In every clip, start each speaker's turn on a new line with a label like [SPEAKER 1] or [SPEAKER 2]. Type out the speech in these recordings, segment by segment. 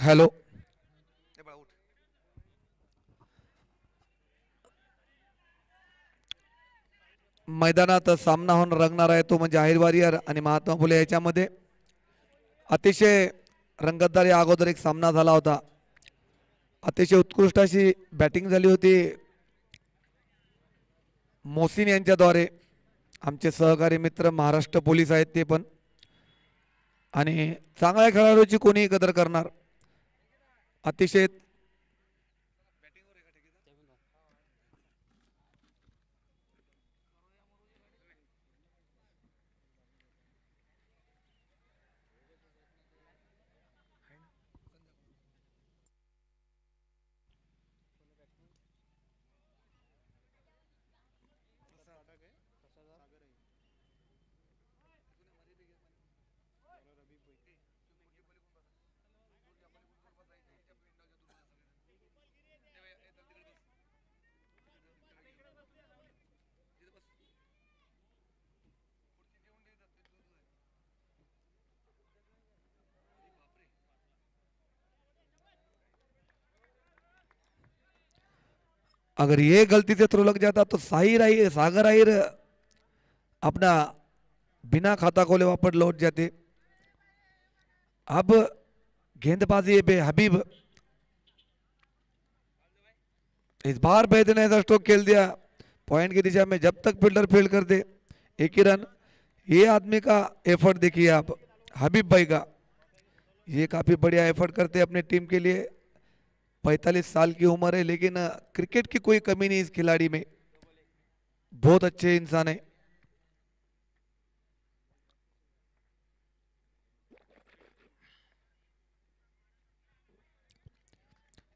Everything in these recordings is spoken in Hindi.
[SPEAKER 1] हॅलो. मैदानात सामना होऊन रंगणार आहे तो म्हणजे अहिर वारियर आणि महात्मा फुले याच्यामध्ये अतिशय रंगतदार या अगोदर एक सामना झाला होता. अतिशय उत्कृष्ट अशी बॅटिंग झाली होती मोसिन यांच्याद्वारे. आमचे सहकारी मित्र महाराष्ट्र पोलीस आहेत ते पण, आणि चांगल्या खेळाडूची कोणी कदर करणार. अतिशय अगर ये गलती से थ्रो लग जाता तो सागर आहिर अपना बिना खाता खोले वापस लौट जाते. अब गेंदबाजी पे हबीब इस बार बेहद ने ऐसा स्ट्रोक खेल दिया पॉइंट की दिशा में. जब तक फील्डर फील्ड कर दे एक ही रन. ये आदमी का एफर्ट देखिए आप, हबीब भाई का. ये काफी बढ़िया एफर्ट करते हैं अपने टीम के लिए. 45 साल की उम्र है लेकिन क्रिकेट की कोई कमी नहीं इस खिलाड़ी में. बहुत अच्छे इंसान है.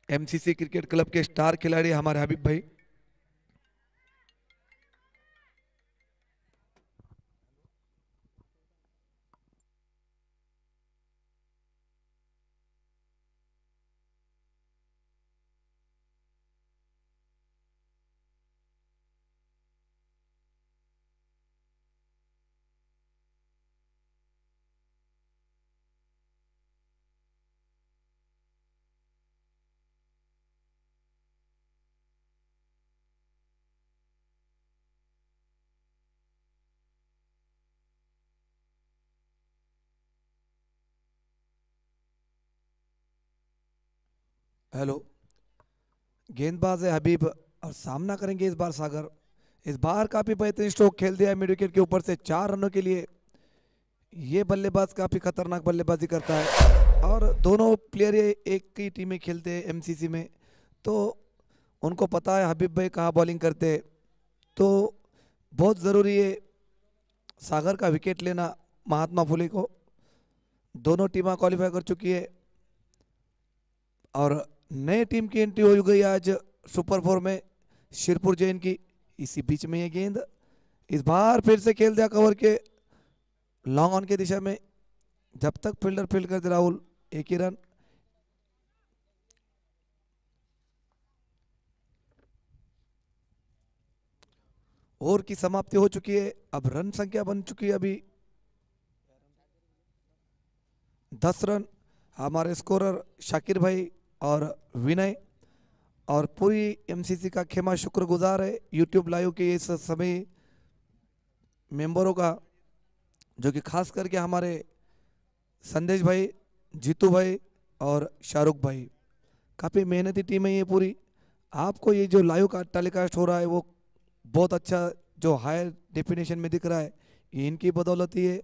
[SPEAKER 1] एमसीसी क्रिकेट क्लब के स्टार खिलाड़ी हमारे हबीब भाई. हेलो. गेंदबाज है हबीब और सामना करेंगे इस बार सागर. इस बार काफी बेहतरीन स्ट्रोक खेल दिया है मिड विकेट के ऊपर से 4 रनों के लिए. ये बल्लेबाज काफी खतरनाक बल्लेबाजी करता है और दोनों प्लेयर ये एक ही टीम में खेलते हैं एमसीसी में, तो उनको पता है हबीब भाई कहाँ बॉलिंग करते हैं. तो बहुत ज़रूरी है सागर का विकेट लेना महात्मा फुले को. दोनों टीमें क्वालिफाई कर चुकी है और नए टीम की एंट्री हो गई आज सुपर 4 में शिरपुर जैन की. इसी बीच में ये गेंद इस बार फिर से खेल दिया कवर के लॉन्ग ऑन की दिशा में. जब तक फील्डर फील्ड कर दे राहुल एक ही रन. ओवर की समाप्ति हो चुकी है. अब रन संख्या बन चुकी है अभी 10 रन. हमारे स्कोरर शाकिर भाई और विनय और पूरी एमसीसी का खेमा शुक्रगुजार है यूट्यूब लाइव के इस सभी मेंबरों का, जो कि खास करके हमारे संदेश भाई, जीतू भाई और शाहरुख भाई. काफ़ी मेहनती टीम है ये पूरी. आपको ये जो लाइव का टेलीकास्ट हो रहा है वो बहुत अच्छा जो हाई डेफिनेशन में दिख रहा है, ये इनकी बदौलत ही है.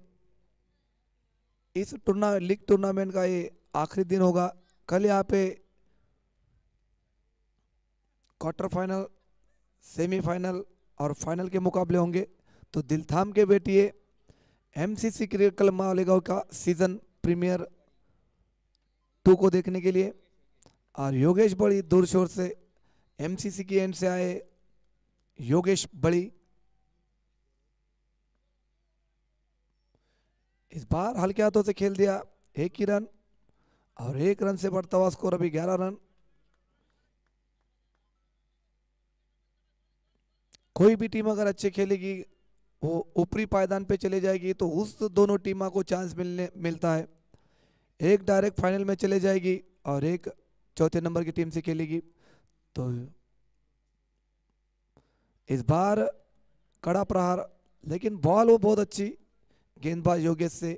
[SPEAKER 1] इस लीग टूर्नामेंट का ये आखिरी दिन होगा. कल यहाँ पे क्वार्टर फाइनल, सेमीफाइनल और फाइनल के मुकाबले होंगे. तो दिल थाम के बैठिए एमसीसी क्रिकेट क्लब मालेगांव का सीजन प्रीमियर 2 को देखने के लिए. और योगेश बड़ी दूर शोर से एमसीसी की एंड से आए योगेश बड़ी इस बार हल्के हाथों से खेल दिया एक ही रन और 1 रन से बढ़ता हुआ स्कोर अभी 11 रन. कोई भी टीम अगर अच्छे खेलेगी वो ऊपरी पायदान पे चले जाएगी तो उस दोनों टीमों को चांस मिलता है. एक डायरेक्ट फाइनल में चले जाएगी और एक चौथे नंबर की टीम से खेलेगी। तो इस बार कड़ा प्रहार, लेकिन बॉल वो बहुत अच्छी गेंदबाज योगेश से।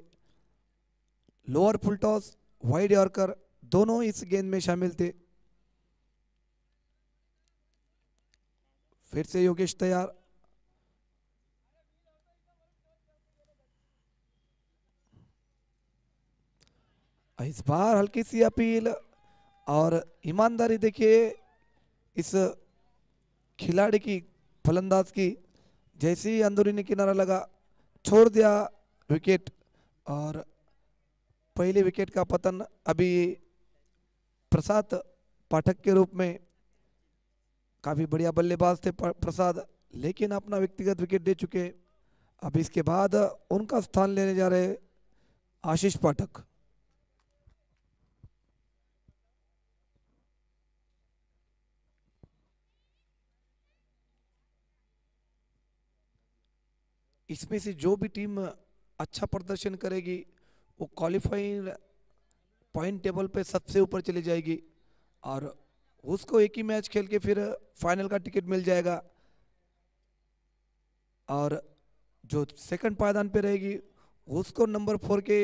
[SPEAKER 1] Lower full toss, wide yorker दोनों इस गेंद में शामिल थे। फिर से योगेश तैयार। इस बार हल्की सी अपील और ईमानदारी देखिए इस खिलाड़ी की, फलंदाज की। जैसे ही अंदरूनी किनारा लगा, छोड़ दिया विकेट। और पहले विकेट का पतन अभी प्रसाद पाठक के रूप में। काफी बढ़िया बल्लेबाज थे प्रसाद, लेकिन अपना व्यक्तिगत विकेट दे चुके। अब इसके बाद उनका स्थान लेने जा रहे आशीष पाठक। इसमें से जो भी टीम अच्छा प्रदर्शन करेगी वो क्वालिफाइंग पॉइंट टेबल पे सबसे ऊपर चली जाएगी और उसको एक ही मैच खेल के फिर फाइनल का टिकट मिल जाएगा। और जो सेकंड पायदान पे रहेगी उसको नंबर 4 के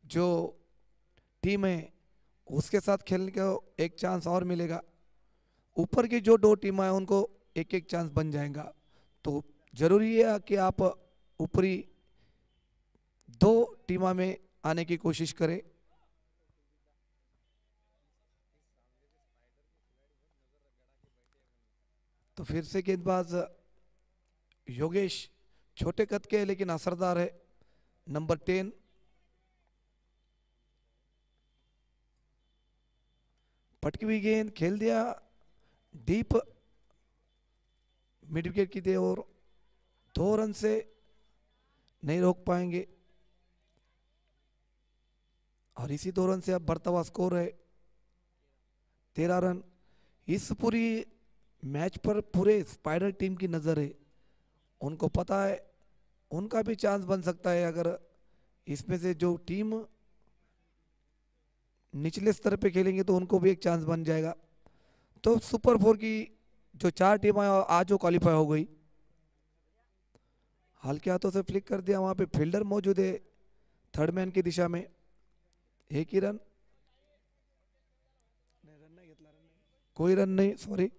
[SPEAKER 1] जो टीम है उसके साथ खेलने का एक चांस और मिलेगा। ऊपर की जो दो टीम है उनको एक एक चांस बन जाएगा। तो जरूरी है कि आप ऊपरी दो टीमा में आने की कोशिश करें। तो फिर से गेंदबाज योगेश, छोटे कद के लेकिन असरदार है, नंबर 10। पटकी हुई गेंद खेल दिया डीप मिड विकेट की दे और 2 रन से नहीं रोक पाएंगे। और इसी 2 रन से अब बढ़ता हुआ स्कोर है 13 रन। इस पूरी मैच पर पूरे स्पाइडर टीम की नजर है। उनको पता है उनका भी चांस बन सकता है अगर इसमें से जो टीम निचले स्तर पे खेलेंगे तो उनको भी एक चांस बन जाएगा। तो सुपर 4 की जो 4 टीम आज जो क्वालिफाई हो गई। हल्के हाथों से फ्लिक कर दिया, वहां पे फील्डर मौजूद है थर्ड मैन की दिशा में। एक ही रन, कोई रन नहीं, सॉरी।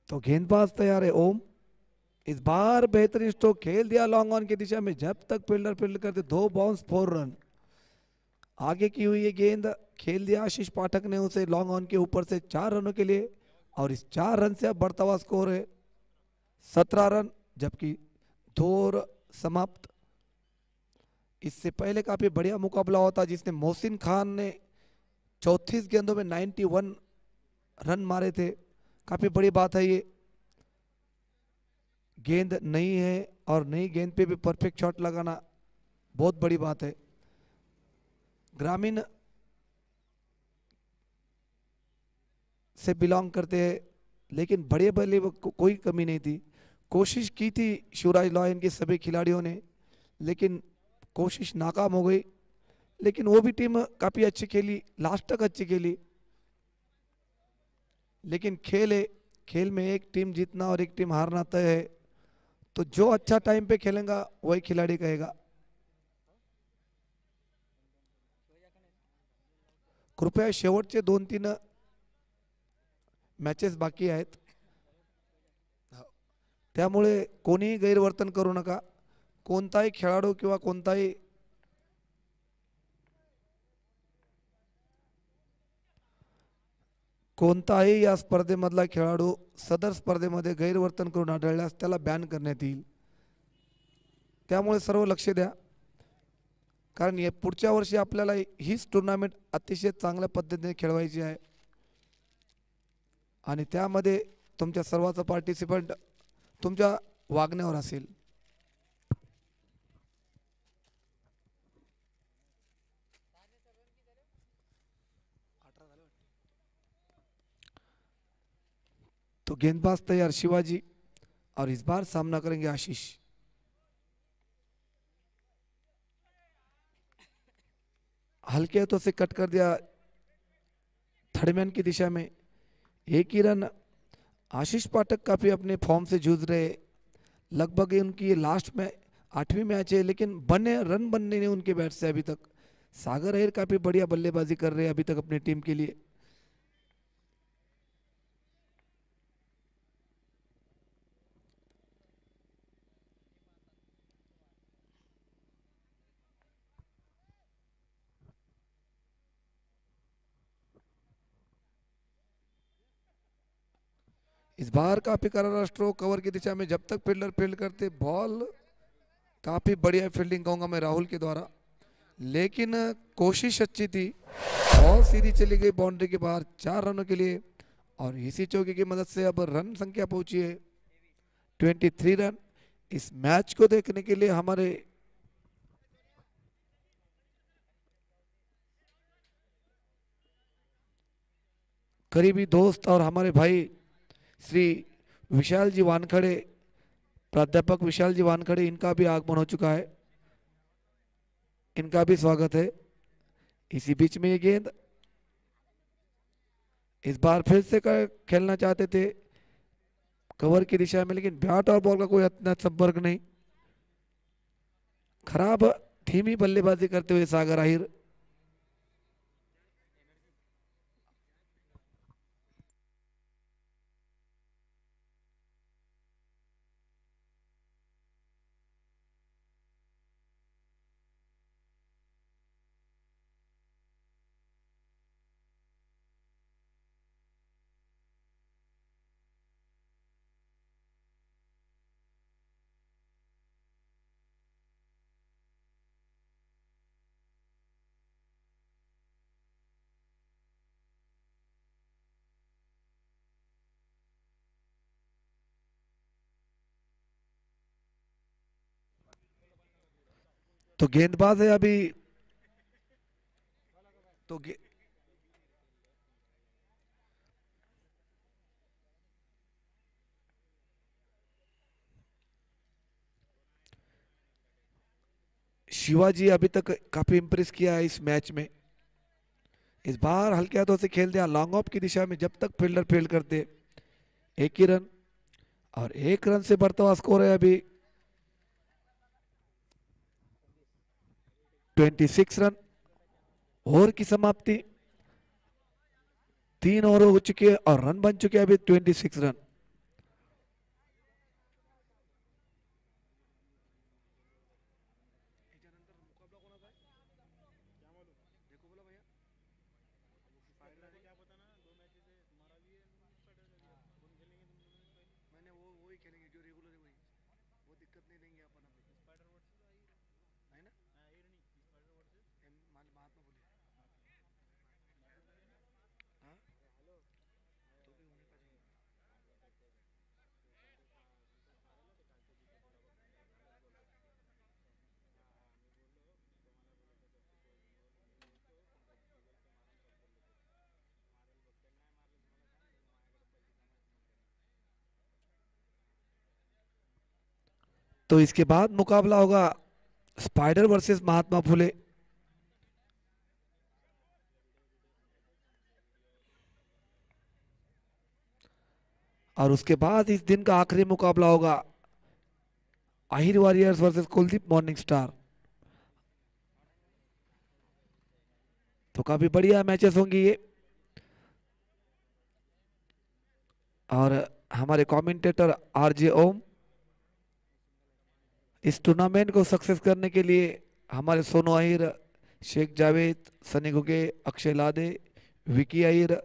[SPEAKER 1] तो गेंदबाज तैयार है ओम। इस बार बेहतरीन स्ट्रोक खेल दिया लॉन्ग ऑन की दिशा में, जब तक फील्डर फील्ड करते 2 बाउंस 4 रन। आगे की हुई ये गेंद खेल दिया आशीष पाठक ने उसे लॉन्ग ऑन के ऊपर से 4 रनों के लिए। और इस 4 रन से अब बढ़ता हुआ स्कोर है 17 रन, जबकि 2 ओवर समाप्त। इससे पहले काफी बढ़िया मुकाबला होता जिसने मोहसिन खान ने 34 गेंदों में 91 रन मारे थे। काफी बड़ी बात है ये। गेंद नहीं है और नई गेंद पे भी परफेक्ट शॉट लगाना बहुत बड़ी बात है। ग्रामीण से बिलोंग करते हैं, लेकिन बड़े बल्ले कोई कमी नहीं थी। कोशिश की थी शिवराज लॉयन के सभी खिलाड़ियों ने, लेकिन कोशिश नाकाम हो गई। लेकिन वो भी टीम काफी अच्छी खेली, लास्ट तक अच्छी खेली। लेकिन खेल है, खेल में एक टीम जीतना और एक टीम हारना तय है। तो जो अच्छा टाइम पे खेलेगा वही खिलाड़ी कहेगा। कृपया शेवटचे 2-3 मॅचेस बाकी आहेत, त्यामुळे कोणीही गैरवर्तन करू नका। कोणताही खेळाडू किंवा कोणताही कोणताही या स्पर्धेमधला खेळाडू सदर स्पर्धेमध्ये गैरवर्तन करून आढळल्यास त्याला बॅन करण्यात येईल। त्यामुळे सर्व लक्ष द्या, कारण हे पुढच्या वर्षी आपल्याला हीच टूर्नामेंट अतिशय चांगल्या पद्धतीने खेळवायची आहे आणि त्यामध्ये तुमच्या सर्वांचा पार्टिसिपंट तुमच्या वागण्यावर असेल। तो गेंदबाज तैयार शिवाजी और इस बार सामना करेंगे आशीष। हल्के हाथों से कट कर दिया थर्ड मैन की दिशा में। एक ही रन। आशीष पाठक काफी अपने फॉर्म से जूझ रहे, लगभग उनकी ये लास्ट में 8वीं मैच है, लेकिन रन बनने ने उनके बैट से अभी तक। सागर अय्यर काफी बढ़िया बल्लेबाजी कर रहे हैं अभी तक अपनी टीम के लिए। इस बार काफी करारा स्ट्रोक कवर की दिशा में, जब तक फील्डर फील्ड करते बॉल। काफी बढ़िया फील्डिंग कहूंगा मैं राहुल के द्वारा, लेकिन कोशिश अच्छी थी। बॉल सीधी चली गई बाउंड्री के बाहर 4 रनों के लिए, और इसी चौके की मदद से अब रन संख्या पहुंची है 23 रन। इस मैच को देखने के लिए हमारे करीबी दोस्त और हमारे भाई श्री विशाल जी वानखड़े, प्राध्यापक विशाल जी वानखड़े, इनका भी आगमन हो चुका है। इनका भी स्वागत है। इसी बीच में ये गेंद इस बार फिर से खेलना चाहते थे कवर की दिशा में, लेकिन बैट और बॉल का कोई इतना संपर्क नहीं। खराब धीमी बल्लेबाजी करते हुए सागर अय्यर। तो गेंदबाज है अभी तो शिवाजी अभी तक काफी इंप्रेस किया है इस मैच में। इस बार हल्के हाथों से खेल दिया लॉन्ग ऑफ की दिशा में, जब तक फील्डर फील्ड करते 1 ही रन, और 1 रन से बढ़ता हुआ स्कोर है अभी 26 रन। ओवर की समाप्ति, 3 ओवर हो चुके हैं और रन बन चुके हैं अभी 26 रन। तो इसके बाद मुकाबला होगा स्पाइडर वर्सेस महात्मा फुले। और उसके बाद इस दिन का आखिरी मुकाबला होगा Ahir warriors versus Kuldeep morning star. तो काफी बढ़िया मैचेस होंगी ये। और हमारे कमेंटेटर आरजे ओम, इस टूर्नामेंट को सक्सेस करने के लिए हमारे सोनू अहिर, शेख जावेद, सनी गुगे, अक्षय लादे, विकी अहिर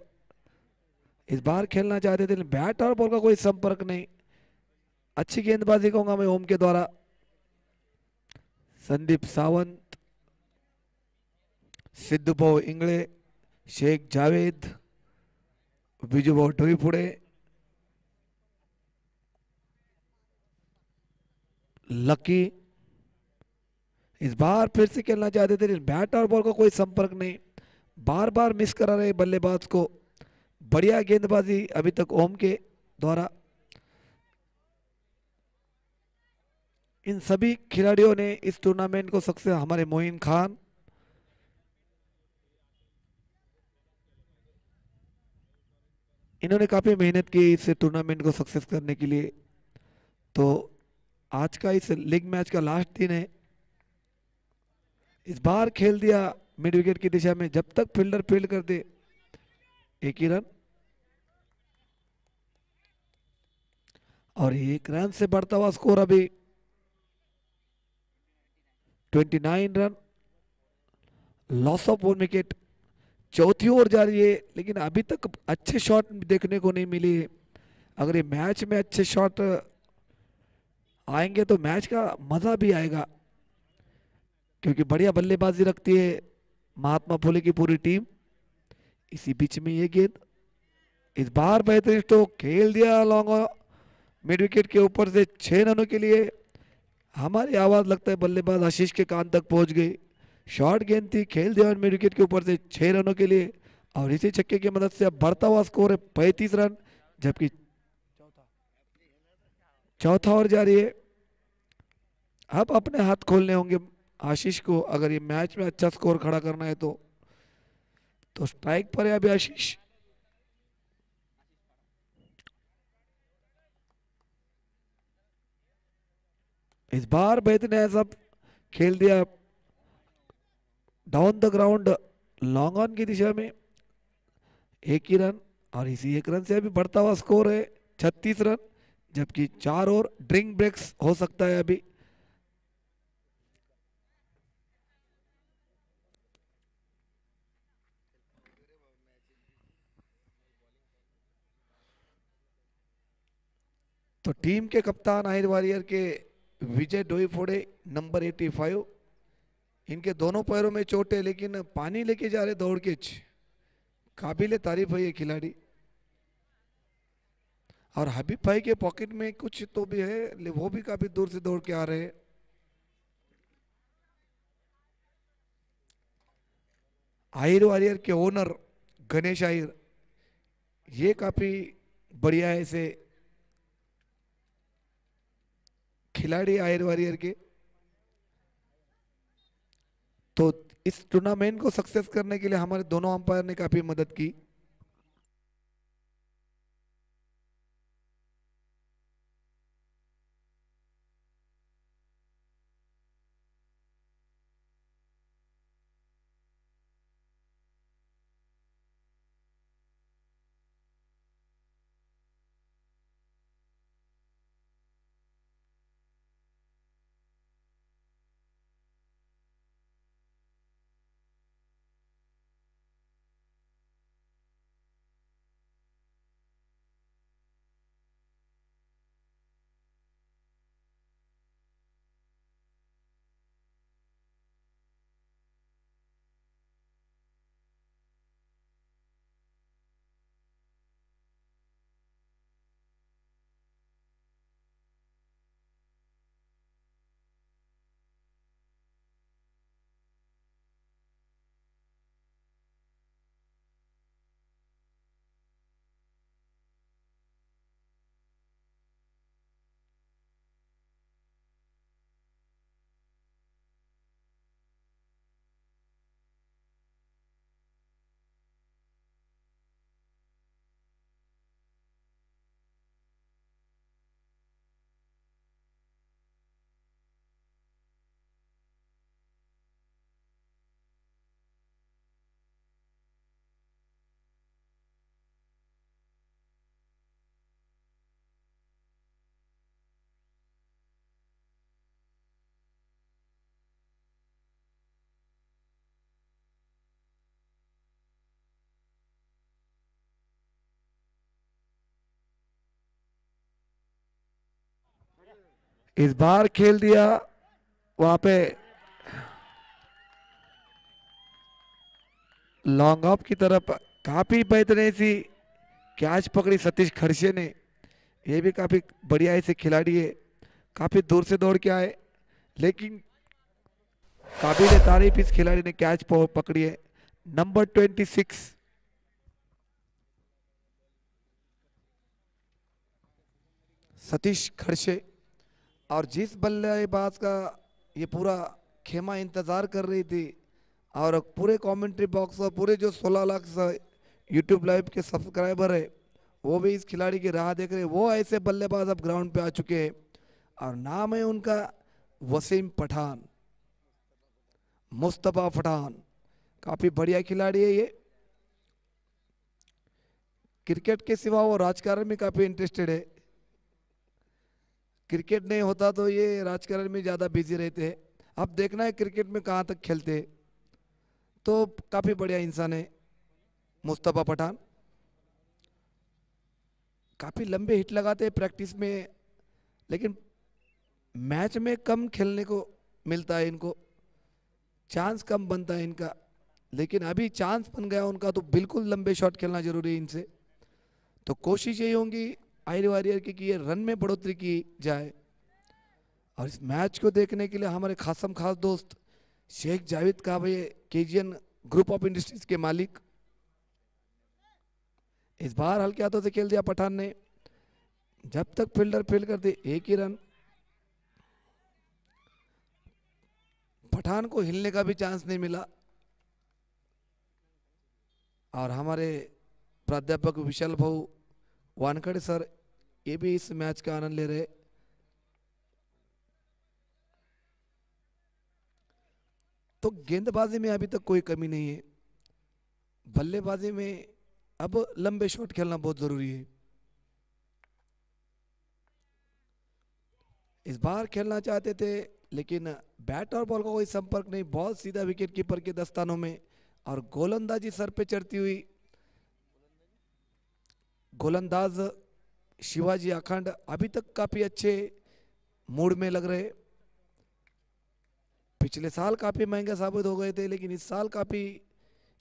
[SPEAKER 1] इस बार खेलना चाहते थे, बैट और बॉल का कोई संपर्क नहीं। अच्छी गेंदबाजी कहूंगा मैं ओम के द्वारा। संदीप सावंत, सिद्धू इंगले, शेख जावेद, विजू टोईपुड़े, लकी इस बार फिर से खेलना चाहते थे, बैट और बॉल का कोई संपर्क नहीं। बार बार मिस करा रहे बल्लेबाज को। बढ़िया गेंदबाजी अभी तक ओम के। द्वारा। इन सभी खिलाड़ियों ने इस टूर्नामेंट को सक्सेस, हमारे मोइन खान, इन्होंने काफी मेहनत की इस टूर्नामेंट को सक्सेस करने के लिए। तो आज का इस लीग मैच का लास्ट दिन है। इस बार खेल दिया मिड विकेट की दिशा में, जब तक फील्डर फील्ड कर दे एक ही रन, और एक रन से बढ़ता हुआ स्कोर अभी 29 रन, लॉस ऑफ 1 विकेट। चौथी ओवर जा रही है, लेकिन अभी तक अच्छे शॉट देखने को नहीं मिली है। अगर ये मैच में अच्छे शॉट आएंगे तो मैच का मजा भी आएगा, क्योंकि बढ़िया बल्लेबाजी रखती है महात्मा फुले की पूरी टीम। इसी बीच में ये गेंद, इस बार बेहतरीन स्ट्रोक खेल दिया लॉन्ग मिड विकेट के ऊपर से 6 रनों के लिए। हमारी आवाज लगता है बल्लेबाज आशीष के कान तक पहुंच गई। शॉर्ट गेंद थी, खेल दिया मिड विकेट के ऊपर से 6 रनों के लिए, और इसी छक्के की मदद से अब बढ़ता हुआ स्कोर है 35 रन, जबकि चौथा ओवर जा रही है। अब अपने हाथ खोलने होंगे आशीष को, अगर ये मैच में अच्छा स्कोर खड़ा करना है तो स्ट्राइक पर है अभी आशीष। इस बार बेहतर ने सब खेल दिया down the ground long on की दिशा में, एक ही रन, और इसी एक रन से अभी बढ़ता हुआ स्कोर है 36 रन, जबकि 4 और ड्रिंक ब्रेक्स हो सकता है अभी। तो टीम के कप्तान आहिर वॉरियर के विजय डोईफोड़े नंबर 85, इनके दोनों पैरों में चोट है, लेकिन पानी लेके जा रहे दौड़ के। काबिले तारीफ है ये खिलाड़ी। और हबीब भाई के पॉकेट में कुछ तो भी है, वो भी काफी दूर से दौड़ के आ रहे हैं। आहिर वॉरियर के ओनर गणेश आहिर, ये काफी बढ़िया है ऐसे खिलाड़ी आहिर वॉरियर के। तो इस टूर्नामेंट को सक्सेस करने के लिए हमारे दोनों अंपायर ने काफी मदद की। इस बार खेल दिया वहां पे लॉन्ग ऑफ की तरफ, काफी बेहतरीन सी कैच पकड़ी सतीश खरसे ने। ये भी काफी बढ़िया ऐसे खिलाड़ी है, काफी दूर से दौड़ के आए, लेकिन काबिल तारीफ इस खिलाड़ी ने कैच पकड़ी है। नंबर 26 सतीश खड़से। और जिस बल्लेबाज का ये पूरा खेमा इंतज़ार कर रही थी और पूरे कमेंट्री बॉक्स और पूरे जो 16 लाख यूट्यूब लाइव के सब्सक्राइबर है वो भी इस खिलाड़ी की राह देख रहे हैं। वो ऐसे बल्लेबाज अब ग्राउंड पे आ चुके हैं और नाम है उनका वसीम पठान, मुस्तफा पठान। काफ़ी बढ़िया खिलाड़ी है ये। क्रिकेट के सिवा वो राजकारण में काफ़ी इंटरेस्टेड है। क्रिकेट नहीं होता तो ये राजकारण में ज़्यादा बिजी रहते हैं। अब देखना है क्रिकेट में कहाँ तक खेलते हैं। तो काफ़ी बढ़िया इंसान है मुस्तफा पठान। काफ़ी लंबे हिट लगाते हैं प्रैक्टिस में, लेकिन मैच में कम खेलने को मिलता है इनको, चांस कम बनता है इनका। लेकिन अभी चांस बन गया उनका तो बिल्कुल लंबे शॉट खेलना जरूरी है इनसे। तो कोशिश यही होगी आयर वॉरियर की कि ये रन में बढ़ोतरी की जाए। और इस मैच को देखने के लिए हमारे खासम खास दोस्त शेख जावेद काबे, केजीएन ग्रुप ऑफ इंडस्ट्रीज के मालिक, इस बार हल्के हाथों से खेल दिया पठान ने। जब तक फील्डर फील्ड करते एक ही रन, पठान को हिलने का भी चांस नहीं मिला। और हमारे प्राध्यापक विशाल भाऊ वानखड़े सर ये भी इस मैच का आनंद ले रहे। तो गेंदबाजी में अभी तक कोई कमी नहीं है। बल्लेबाजी में अब लंबे शॉट खेलना बहुत जरूरी है। इस बार खेलना चाहते थे लेकिन बैट और बॉल का कोई संपर्क नहीं, बॉल सीधा विकेट कीपर के दस्तानों में। और गोलंदाजी सर पे चढ़ती हुई गोलंदाज शिवाजी अखंड अभी तक काफी अच्छे मूड में लग रहे। पिछले साल काफी महंगे साबित हो गए थे, लेकिन इस साल काफी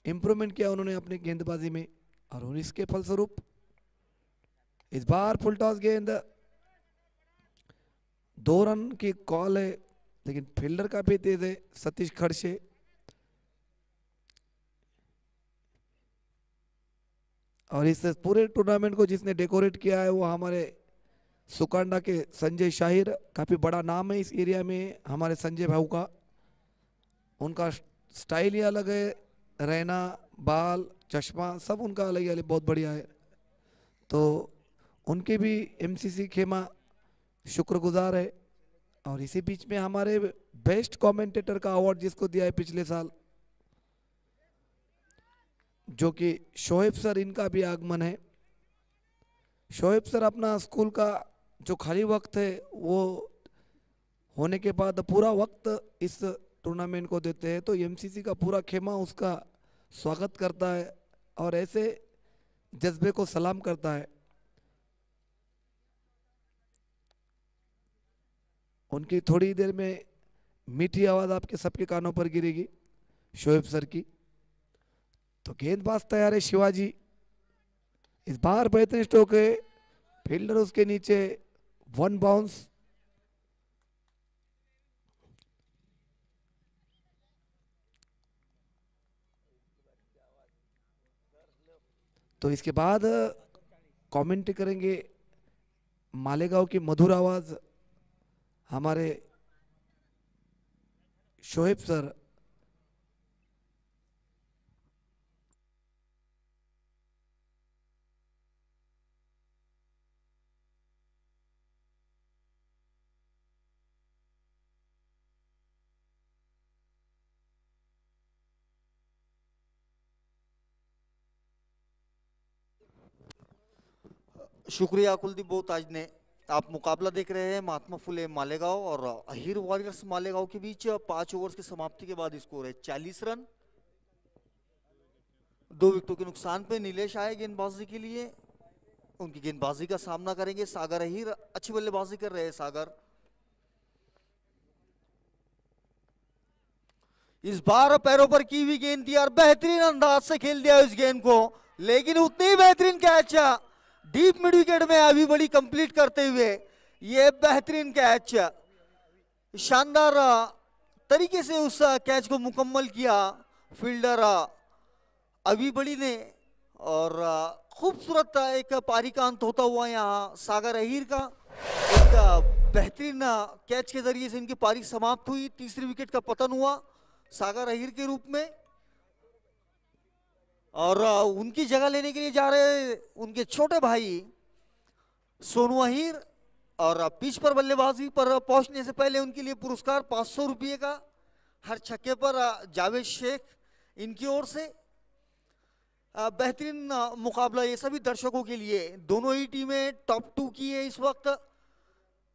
[SPEAKER 1] इंप्रूवमेंट किया उन्होंने अपनी गेंदबाजी में। और इसके फलस्वरूप इस बार फुल टॉस गेंद, 2 रन की कॉल है, लेकिन फील्डर काफी तेज है सतीश खड़से। और इस पूरे टूर्नामेंट को जिसने डेकोरेट किया है वो हमारे सुकांडा के संजय शाहिर, काफी बड़ा नाम है इस एरिया में हमारे संजय भाऊ का। उनका स्टाइल ही अलग है, रहना, बाल, चश्मा सब उनका अलग ही अलग बहुत बढ़िया है। तो उनके भी एमसीसी खेमा शुक्रगुजार है। और इसी बीच में हमारे बेस्ट कमेंटेटर का अवार्ड जिसको दिया है पिछले साल, जो कि शोएब सर, इनका भी आगमन है। शोएब सर अपना स्कूल का जो खाली वक्त है वो होने के बाद पूरा वक्त इस टूर्नामेंट को देते हैं। तो एमसीसी का पूरा खेमा उसका स्वागत करता है और ऐसे जज्बे को सलाम करता है। उनकी थोड़ी देर में मीठी आवाज आपके सबके कानों पर गिरेगी शोएब सर की। तो गेंदबाज तैयार है शिवाजी। इस बार बेहतरीन स्ट्रोक है, फील्डर उसके नीचे, 1 बाउंस। तो इसके बाद कमेंट करेंगे मालेगांव की मधुर आवाज हमारे शोएब सर।
[SPEAKER 2] शुक्रिया कुलदीप बोताज ने। आप मुकाबला देख रहे हैं महात्मा फुले मालेगांव और अहिर वॉरियर्स मालेगांव के बीच। 5 ओवर्स की समाप्ति के बाद स्कोर है 40 रन। 2 विकेटों के नुकसान पे नीलेश आए गेंदबाजी के लिए। उनकी गेंदबाजी का सामना करेंगे सागर अहिर। अच्छी बल्लेबाजी कर रहे हैं सागर। इस बार पैरों पर की हुई गेंद थी और बेहतरीन अंदाज से खेल दिया इस गेंद को, लेकिन उतनी ही बेहतरीन कैच डीप मिड विकेट में अभी बड़ी कंप्लीट करते हुए ये बेहतरीन कैच, शानदार तरीके से उस कैच को मुकम्मल किया फील्डर अभी बड़ी ने। और खूबसूरत एक पारी का अंत होता हुआ यहाँ सागर अहिर का। एक बेहतरीन कैच के जरिए से इनकी पारी समाप्त हुई। तीसरी विकेट का पतन हुआ सागर अहिर के रूप में, और उनकी जगह लेने के लिए जा रहे उनके छोटे भाई सोनू अहिर। और पिच पर बल्लेबाजी पर पहुंचने से पहले उनके लिए पुरस्कार 500 रुपये का हर छक्के पर जावेद शेख इनकी ओर से। बेहतरीन मुकाबला ये सभी दर्शकों के लिए। दोनों ही टीमें टॉप 2 की है इस वक्त।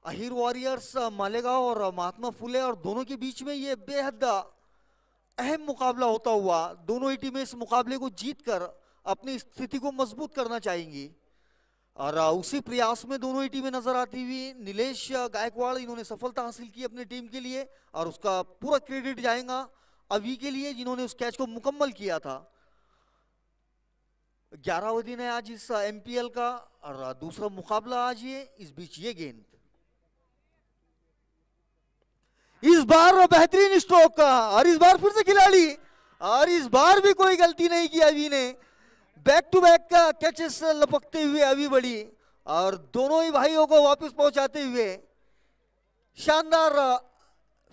[SPEAKER 2] अहिर वॉरियर्स मालेगांव और महात्मा फुले, और दोनों के बीच में ये बेहद अहम मुकाबला होता हुआ दोनों ही टीमें इस मुकाबले को जीतकर अपनी स्थिति को मजबूत करना चाहेंगी। और उसी प्रयास में दोनों ही टीमें नजर आती हुई नीलेश गायकवाड़, इन्होंने सफलता हासिल की अपनी टीम के लिए, और उसका पूरा क्रेडिट जाएगा अभी के लिए जिन्होंने उस कैच को मुकम्मल किया था। 11वां दिन है आज इस एमपीएल का, और दूसरा मुकाबला आज ये। इस बीच ये गेंद इस बार बेहतरीन स्ट्रोक का, और इस बार फिर से खिलाड़ी, और इस बार भी कोई गलती नहीं की अभी ने। बैक टू बैक का कैचेस लपकते हुए अभी बड़ी, और दोनों ही भाइयों को वापस पहुंचाते हुए शानदार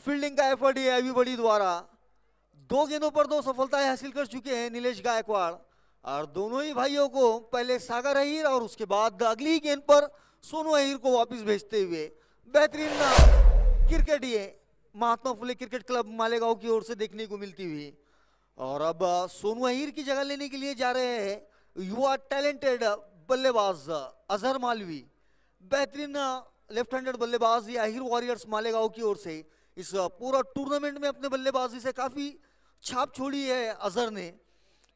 [SPEAKER 2] फील्डिंग का एफर्ट है अभी बड़ी द्वारा। 2 गेंदों पर 2 सफलताएं हासिल कर चुके हैं नीलेश गायकवाड़, और दोनों ही भाइयों को पहले सागर अहिर और उसके बाद अगली गेंद पर सोनू अहिर को वापस भेजते हुए बेहतरीन क्रिकेट ये महात्मा फुले क्रिकेट क्लब मालेगांव की ओर से देखने को मिलती हुई। और अब सोनू अहिर की जगह लेने के लिए जा रहे हैं युवा टैलेंटेड बल्लेबाज अजहर मालवी। बेहतरीन लेफ्ट हैंडेड बल्लेबाज ये अहिर वॉरियर्स मालेगांव की ओर से इस पूरा टूर्नामेंट में अपने बल्लेबाजी से काफी छाप छोड़ी है अजहर ने।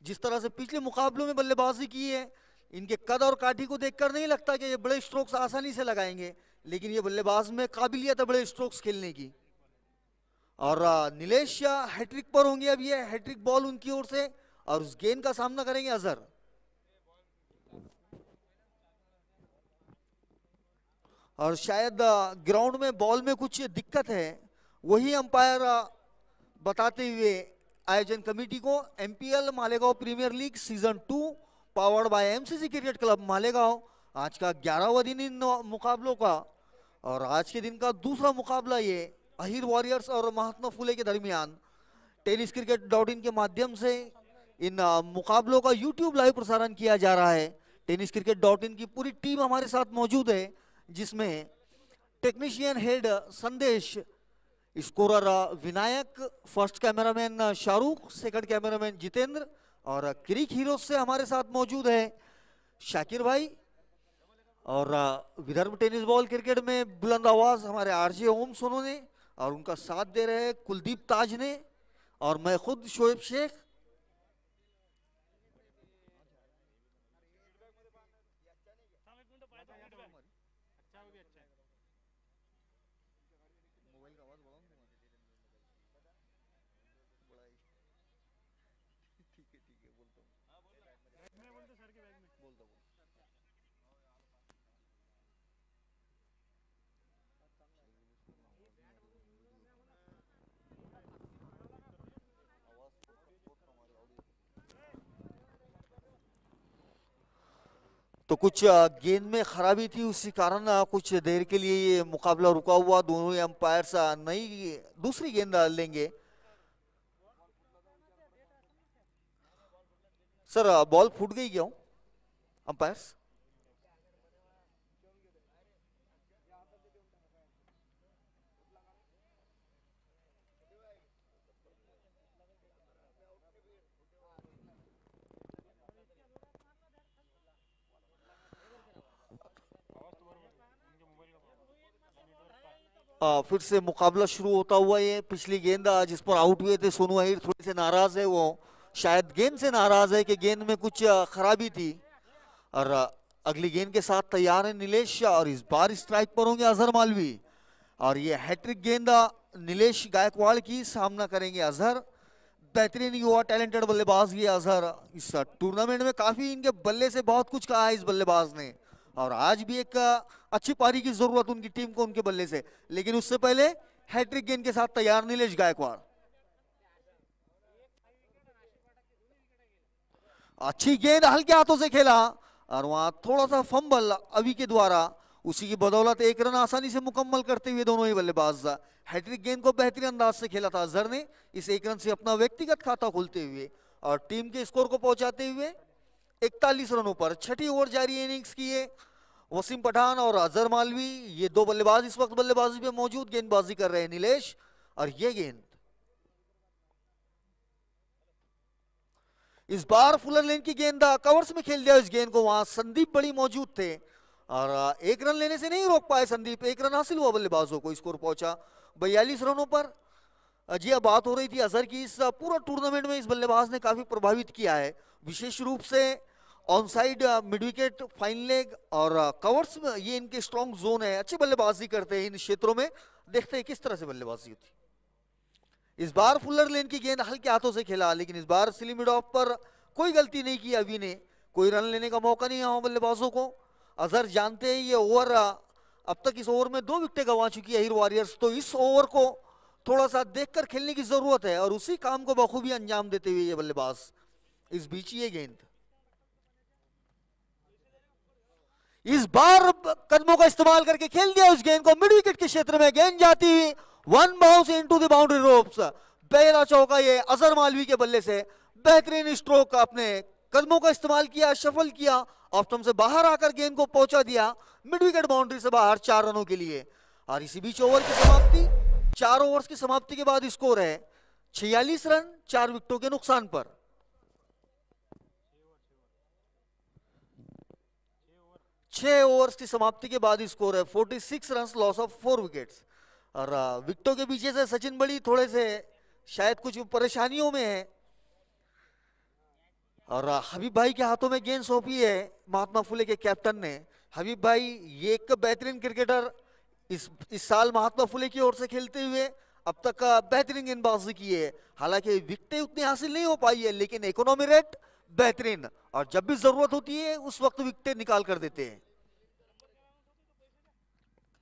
[SPEAKER 2] जिस तरह से पिछले मुकाबलों में बल्लेबाजी की है, इनके कद और काठी को देखकर नहीं लगता कि ये बड़े स्ट्रोक्स आसानी से लगाएंगे, लेकिन ये बल्लेबाज में काबिलियत है बड़े स्ट्रोक्स खेलने की। और नीलेश हैट्रिक पर होंगे अब, ये हैट्रिक बॉल उनकी ओर से, और उस गेंद का सामना करेंगे अजहर। और शायद ग्राउंड में बॉल में कुछ दिक्कत है, वही अंपायर बताते हुए आयोजन कमेटी को। MPL Malegaon premier league season 2 powered by MCC cricket club Malegaon, आज का 11वां दिन इन मुकाबलों का, और आज के दिन का दूसरा मुकाबला ये अहिर वॉरियर्स और महात्मा फुले के दरमियान टेनिस क्रिकेट.in के माध्यम से इन मुकाबलों का यूट्यूब लाइव प्रसारण किया जा रहा है। टेनिस क्रिकेट.in की पूरी टीम हमारे साथ मौजूद है, जिसमें टेक्नीशियन हेड संदेश, scorer Vinayak, first cameraman Shahrukh, second cameraman Jitendra, और क्रिक हीरो से हमारे साथ मौजूद है शाकिर भाई, और विदर्भ टेनिस बॉल क्रिकेट में बुलंद आवाज हमारे आरजे ओम सोनू ने, और उनका साथ दे रहे हैं कुलदीप ताज ने, और मैं खुद शोएब शेख। तो कुछ गेंद में खराबी थी, उसी कारण कुछ देर के लिए ये मुकाबला रुका हुआ। दोनों ही अंपायर्स नई दूसरी गेंद लेंगे। सर बॉल फूट गई क्या अंपायर्स? फिर से मुकाबला शुरू होता हुआ। ये पिछली गेंद जिस पर आउट हुए थे सोनू अहिर, थोड़ी से नाराज है वो, शायद गेंद से नाराज है कि गेंद में कुछ खराबी थी। और अगली गेंद के साथ तैयार है नीलेश, और इस बार स्ट्राइक पर होंगे अजहर मालवी, और ये हैट्रिक गेंद नीलेश गायकवाड़ की, सामना करेंगे अजहर। बेहतरीन युवा टैलेंटेड बल्लेबाज ये अजहर, इस टूर्नामेंट में काफी इनके बल्ले से बहुत कुछ कहा है इस बल्लेबाज ने, और आज भी एक अच्छी पारी की जरूरत उनकी टीम को उनके बल्ले से। लेकिन उससे पहले हैट्रिक गेंद के साथ तैयार नीलेश गायकवाड़। अच्छी गेंद हल्के हाथों से खेला, और वहां थोड़ा सा फंबल अभी के द्वारा उसी की बदौलत एक रन आसानी से मुकम्मल करते हुए दोनों ही बल्लेबाज। हैट्रिक गेंद को बेहतरीन अंदाज से खेला था अजहर ने, इस एक रन से अपना व्यक्तिगत खाता खोलते हुए और टीम के स्कोर को पहुंचाते हुए 41 रनों पर। छठी ओवर जारी इनिंग्स की है। वसीम पठान और अजहर मालवी, ये दो बल्लेबाज इस वक्त बल्लेबाजी पे मौजूद गेंदबाजी कर रहे हैं नीलेश। और ये गेंद इस बार फुलर लेन की गेंद कवर्स में खेल दिया इस गेंद को। वहां संदीप बड़ी मौजूद थे और एक रन लेने से नहीं रोक पाए संदीप। एक रन हासिल हुआ बल्लेबाजों को, स्कोर पहुंचा 42 रनों पर। जी अब बात हो रही थी अजहर की, इस पूरा टूर्नामेंट में इस बल्लेबाज ने काफी प्रभावित किया है, विशेष रूप से on side, mid wicket, fine leg और कवर्स में ये इनके स्ट्रॉन्ग जोन है। अच्छी बल्लेबाजी करते हैं इन क्षेत्रों में। देखते हैं किस तरह से बल्लेबाजी होती। इस बार फुलर लेन की गेंद हल्के हाथों से खेला, लेकिन इस बार स्लिम मिड ऑफ पर कोई गलती नहीं की अभी ने। कोई रन लेने का मौका नहीं हुआ बल्लेबाजों को। अजहर जानते हैं ये ओवर, अब तक इस ओवर में 2 विकेटें गंवा चुकी है हीर वॉरियर्स, तो इस ओवर को थोड़ा सा देखकर खेलने की जरूरत है और उसी काम को बखूबी अंजाम देते हुए ये बल्लेबाज। इस बीच ये गेंद इस बार कदमों का इस्तेमाल करके खेल दिया उस गेंद को मिड विकेट के क्षेत्र में। गेंद जाती हुई one bounce into the boundary ropes. पहला चौका ये अजहर मालवी के बल्ले से, बेहतरीन स्ट्रोक, अपने कदमों का इस्तेमाल किया, शफल किया, ऑफ स्टंप से बाहर आकर गेंद को पहुंचा दिया मिड विकेट बाउंड्री से बाहर 4 रनों के लिए। और इसी बीच ओवर की समाप्ति, 4 ओवर्स की समाप्ति के बाद स्कोर है 46 रन 4 विकेटों के नुकसान पर। 6 ओवर्स की समाप्ति के बाद स्कोर है 46 रन, लॉस ऑफ 4 विकेट्स। और विकेटों के पीछे से सचिन बड़ी थोड़े से शायद कुछ परेशानियों में है और हबीब भाई के हाथों में गेंद सौंपी है महात्मा फुले के कैप्टन ने। हबीब भाई ये एक बेहतरीन क्रिकेटर, इस साल महात्मा फुले की ओर से खेलते हुए अब तक बेहतरीन गेंदबाजी की है। हालांकि विकेटें उतनी हासिल नहीं हो पाई है, लेकिन इकोनॉमी रेट बेहतरीन और जब भी जरूरत होती है उस वक्त विकेटें निकाल कर देते हैं।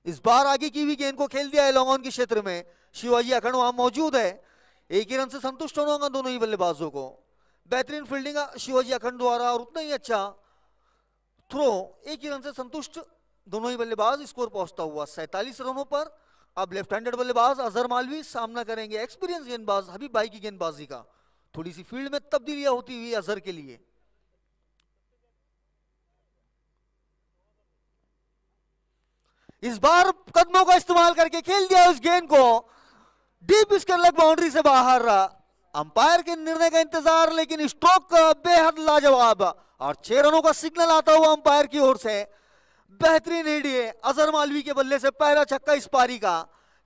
[SPEAKER 2] इस बार आगे की भी गेंद को खेल दिया है लॉन्ग ऑन के क्षेत्र में। शिवाजी अखंड वहां मौजूद है, एक ही रन से संतुष्ट होना होगा दोनों ही बल्लेबाजों को। बेहतरीन फील्डिंग शिवाजी अखंड द्वारा और उतना ही अच्छा थ्रो, एक ही रन से संतुष्ट दोनों ही बल्लेबाज। स्कोर पहुंचता हुआ 47 रनों पर। अब लेफ्ट हैंडेड बल्लेबाज अजहर मालवी सामना करेंगे एक्सपीरियंस गेंदबाज हबीब भाई की गेंदबाजी का। थोड़ी सी फील्ड में तब्दीलियां होती हुई अजहर के लिए। इस बार कदमों का इस्तेमाल करके खेल दिया उस गेंद को डीप स्क्वायर लेग बाउंड्री से बाहर। अंपायर के निर्णय का इंतजार, लेकिन स्ट्रोक बेहद लाजवाब और 6 रनों का सिग्नल आता हुआ अंपायर की ओर से। बेहतरीन हिट है अजहर मालवी के बल्ले से, पहला छक्का इस पारी का।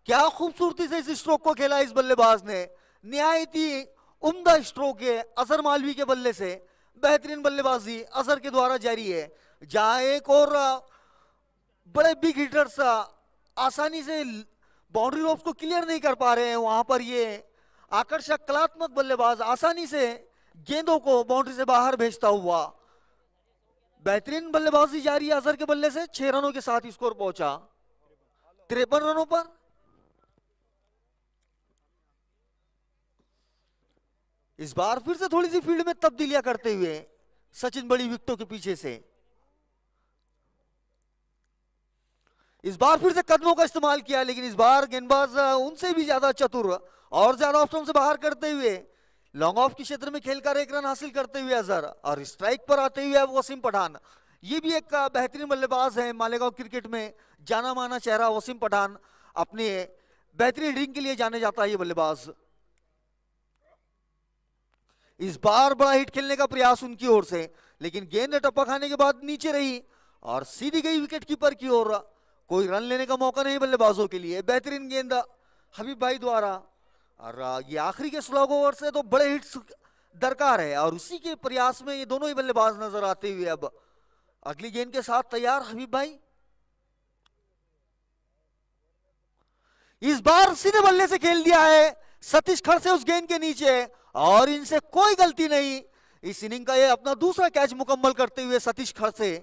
[SPEAKER 2] क्या खूबसूरती से इस स्ट्रोक को खेला इस बल्लेबाज ने, निहायत ही उम्दा स्ट्रोक है अजहर मालवी के बल्ले से। बेहतरीन बल्लेबाजी अजहर के द्वारा जारी है। जहां एक और बड़े बिग हिटर्स आसानी से बाउंड्री रोप्स को क्लियर नहीं कर पा रहे हैं, वहां पर ये आकर्षक कलात्मक बल्लेबाज आसानी से गेंदों को बाउंड्री से बाहर भेजता हुआ। बेहतरीन बल्लेबाजी जारी है अजहर के बल्ले से। 6 रनों के साथ स्कोर पहुंचा 53 रनों पर। इस बार फिर से थोड़ी सी फील्ड में तब्दीलियां करते हुए सचिन बड़ी विकेटों के पीछे से। इस बार फिर से कदमों का इस्तेमाल किया, लेकिन इस बार गेंदबाज उनसे भी ज्यादा चतुर और ज्यादा ऑफ स्टंप से बाहर करते हुए लॉन्ग ऑफ के क्षेत्र में खेलकर 1 रन हासिल करते हुए अजहर। और स्ट्राइक पर आते हुए अब वसीम पठान, ये भी एक बेहतरीन बल्लेबाज है। मालेगांव क्रिकेट में जाना माना चेहरा वसीम पठान, अपने बेहतरीन हिटिंग के लिए जाने जाता है ये बल्लेबाज। इस बार बड़ा हिट खेलने का प्रयास उनकी ओर से, लेकिन गेंद टप्पा खाने के बाद नीचे रही और सीधी गई विकेट कीपर की ओर। कोई रन लेने का मौका नहीं बल्लेबाजों के लिए। बेहतरीन गेंद हबीब भाई द्वारा। और ये आखिरी के स्लॉग ओवर से तो बड़े हिट्स दरकार है और उसी के प्रयास में ये दोनों ही बल्लेबाज नजर आते हुए अब अगली गेंद के साथ तैयार हबीब भाई। इस बार सीधे बल्ले से खेल दिया है सतीश खड़से उस गेंद के नीचे और इनसे कोई गलती नहीं। इस इनिंग का ये अपना दूसरा कैच मुकम्मल करते हुए सतीश खड़से।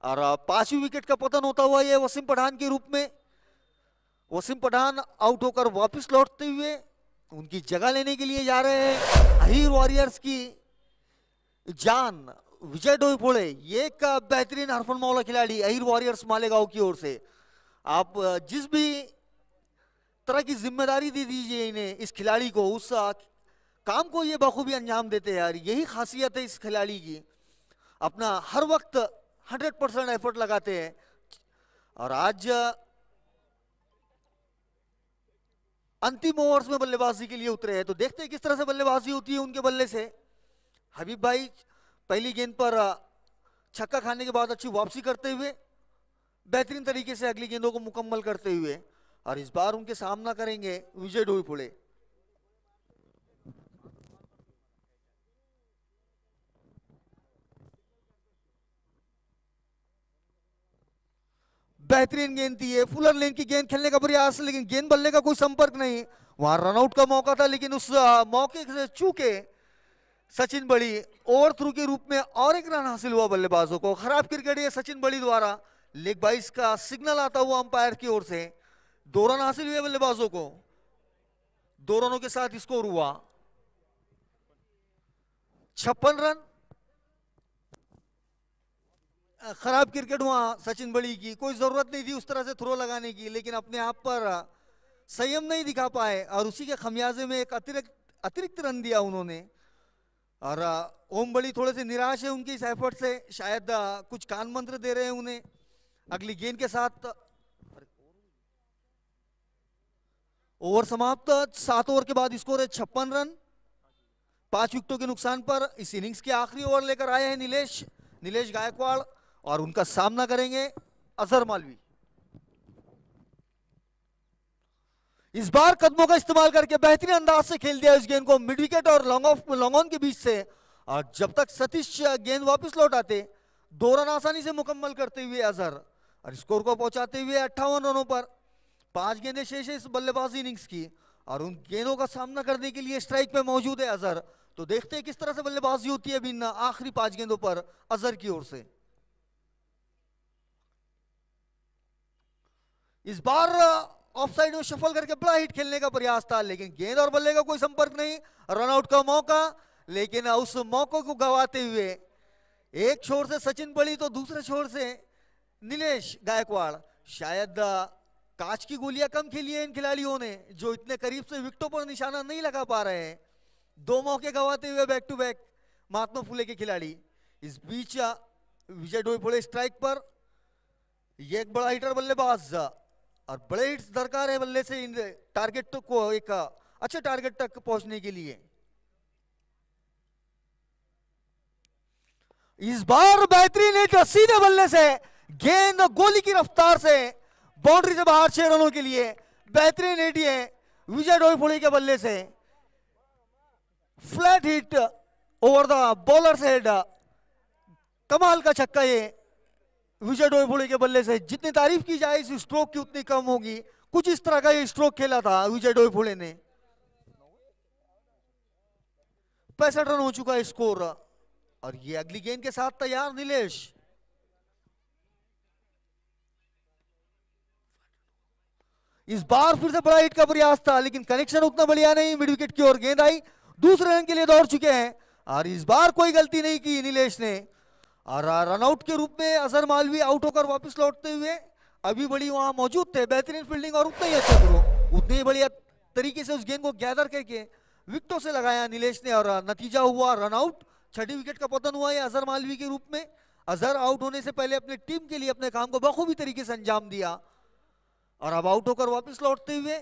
[SPEAKER 2] और 5वीं विकेट का पतन होता हुआ ये वसीम पठान के रूप में। वसीम पठान आउट होकर वापस लौटते हुए उनकी जगह लेने के लिए जा रहे हैं हीर वॉरियर्स की जान विजय डोईफोड़े, ये एक बेहतरीन हरफन मौला खिलाड़ी अहिर वॉरियर्स मालेगांव की ओर से। आप जिस भी तरह की जिम्मेदारी दे दीजिए इन्हें, इस खिलाड़ी को, उस काम को ये बखूबी अंजाम देते हैं यार। यही खासियत है इस खिलाड़ी की, अपना हर वक्त 100% एफर्ट लगाते हैं। और आज अंतिम ओवर्स में बल्लेबाजी के लिए उतरे हैं, तो देखते हैं किस तरह से बल्लेबाजी होती है उनके बल्ले से। हबीब भाई पहली गेंद पर छक्का खाने के बाद अच्छी वापसी करते हुए, बेहतरीन तरीके से अगली गेंदों को मुकम्मल करते हुए, और इस बार उनके सामना करेंगे विजय डोईफोड़े। बेहतरीन गेंद थी है, फुलर लेन की गेंद खेलने का प्रयास, लेकिन गेंद बल्ले का कोई संपर्क नहीं। वहां रनआउट का मौका था, लेकिन उस मौके से चूके सचिन बड़ी ओवर थ्रू के रूप में और एक रन हासिल हुआ बल्लेबाजों को। खराब क्रिकेट है सचिन बड़ी द्वारा, लेग बाइस का सिग्नल आता हुआ अंपायर की ओर से। 2 रन हासिल हुए बल्लेबाजों को, 2 रनों के साथ स्कोर हुआ 56 रन। खराब क्रिकेट हुआ सचिन बड़ी की, कोई जरूरत नहीं थी उस तरह से थ्रो लगाने की, लेकिन अपने आप पर संयम नहीं दिखा पाए और उसी के खमियाजे में एक अतिरिक्त रन दिया उन्होंने। और ओम बड़ी थोड़े से निराश है उनकी इस एफर्ट से, शायद कुछ कान मंत्र दे रहे हैं उन्हें अगली गेंद के साथ। ओवर समाप्त, 7 ओवर के बाद स्कोर है 56 रन, 5 विकेटों के नुकसान पर। इस इनिंग्स के आखिरी ओवर लेकर आए हैं नीलेश गायकवाड़, और उनका सामना करेंगे अजहर मालवी। इस बार कदमों का इस्तेमाल करके बेहतरीन अंदाज से खेल दिया इस गेंद को मिड विकेट और लॉन्ग ऑन के बीच से, और जब तक सतीश गेंद वापस लौट आते 2 रन आसानी से मुकम्मल करते हुए अजहर, और स्कोर को पहुंचाते हुए 58 रनों पर। 5 गेंदें शेष है इस बल्लेबाजी इनिंग्स की, और उन गेंदों का सामना करने के लिए स्ट्राइक पे मौजूद है अजहर। तो देखते हैं किस तरह से बल्लेबाजी होती है इन आखिरी 5 गेंदों पर अजहर की ओर से। इस बार ऑफ साइड में शफल करके बड़ा हिट खेलने का प्रयास था, लेकिन गेंद और बल्ले का कोई संपर्क नहीं। रनआउट का मौका, लेकिन उस मौके को गंवाते हुए एक छोर से सचिन बड़ी तो दूसरे छोर से नीलेश गायकवाड़। शायद कांच की गोलियां कम खेली है इन खिलाड़ियों ने, जो इतने करीब से विकेटों पर निशाना नहीं लगा पा रहे हैं। 2 मौके गंवाते हुए back to back Mahatma Phule के खिलाड़ी। इस बीच विजय डोईफोड़े स्ट्राइक पर, ये एक बड़ा हिटर बल्लेबाज, और बड़े हिट्स दरकार है बल्ले से इन टारगेट को एक अच्छे टारगेट तक पहुंचने के लिए। इस बार बेहतरीन हिट सीधे बल्ले से, गेंद गोली की रफ्तार से बाउंड्री से बाहर 6 रनों के लिए। बेहतरीन हिट ये विजय डोईफोड़े के बल्ले से, flat hit over the bowlers head. कमाल का छक्का ये विजय डोईफोड़े के बल्ले से। जितनी तारीफ की जाए इस स्ट्रोक की उतनी कम होगी। कुछ इस तरह का ये स्ट्रोक खेला था विजय डोईफोड़े ने। 65 रन हो चुका है स्कोर, और ये अगली गेंद के साथ तैयार नीलेश। इस बार फिर से बड़ा हिट का प्रयास था, लेकिन कनेक्शन उतना बढ़िया नहीं। मिड विकेट की ओर गेंद आई, दूसरे रन के लिए दौड़ चुके हैं, और इस बार कोई गलती नहीं की नीलेश ने। और रनआउट के रूप में अजहर मालवी आउट होकर वापस लौटते हुए अभी बड़ी वहां मौजूद थे। बेहतरीन फील्डिंग और उतना ही अच्छा थ्रो, उतनी ही बढ़िया तरीके से उस गेंद को गैदर करके विकेटों से लगाया नीलेश ने, और नतीजा हुआ रनआउट। 6ठी विकेट का पतन हुआ है अजहर मालवी के रूप में। अजहर आउट होने से पहले अपने टीम के लिए अपने काम को बखूबी तरीके से अंजाम दिया, और अब आउट होकर वापस लौटते हुए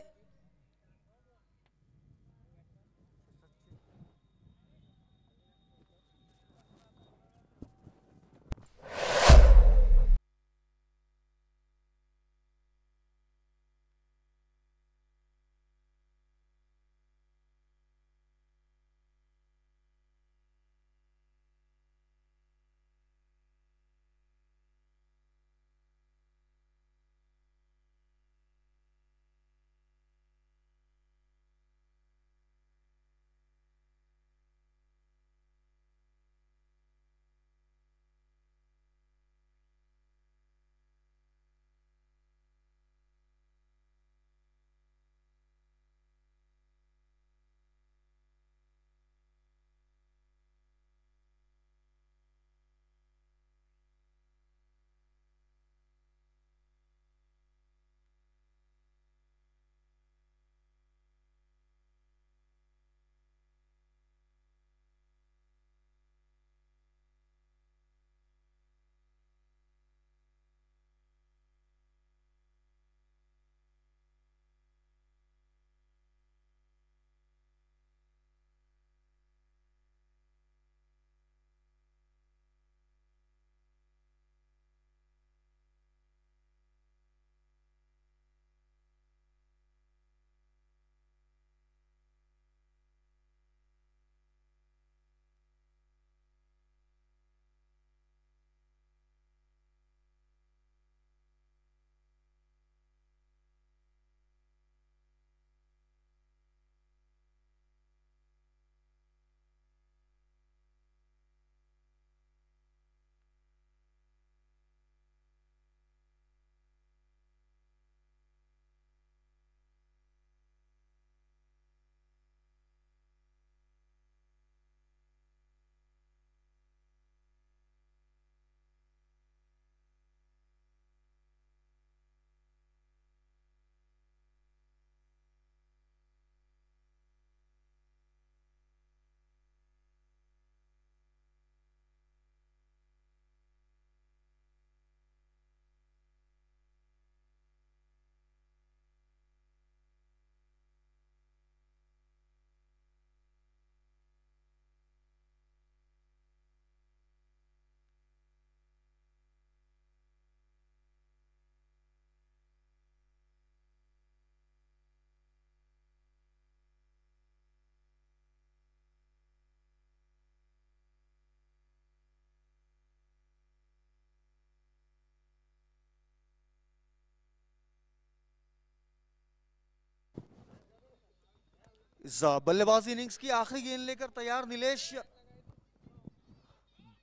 [SPEAKER 2] इस बल्लेबाजी इनिंग्स की आखिरी गेंद लेकर तैयार नीलेश।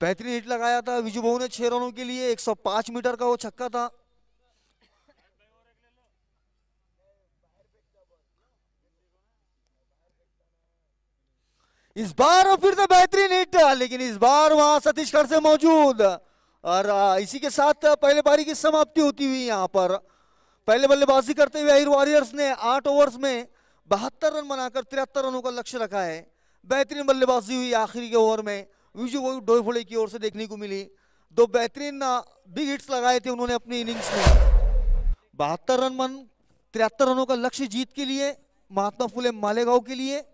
[SPEAKER 2] बेहतरीन हिट लगाया था विजू बहु ने 6 रनों के लिए, 105 मीटर का वो छक्का था। इस बार फिर से बेहतरीन हिट, लेकिन इस बार वहां सतीश खड़से मौजूद। और इसी के साथ पहले पारी की समाप्ति होती हुई यहाँ पर पहले बल्लेबाजी करते हुए अहिर वॉरियर्स ने 8 ओवर्स में 72 रन बनाकर 73 रनों का लक्ष्य रखा है। बेहतरीन बल्लेबाजी हुई आखिरी के ओवर में विजू डोईफोड़े की ओर से देखने को मिली। दो बेहतरीन बिग हिट्स लगाए थे उन्होंने अपनी इनिंग्स में। 72 रन मन 73 रनों का लक्ष्य जीत के लिए, महात्मा फुले मालेगांव के लिए।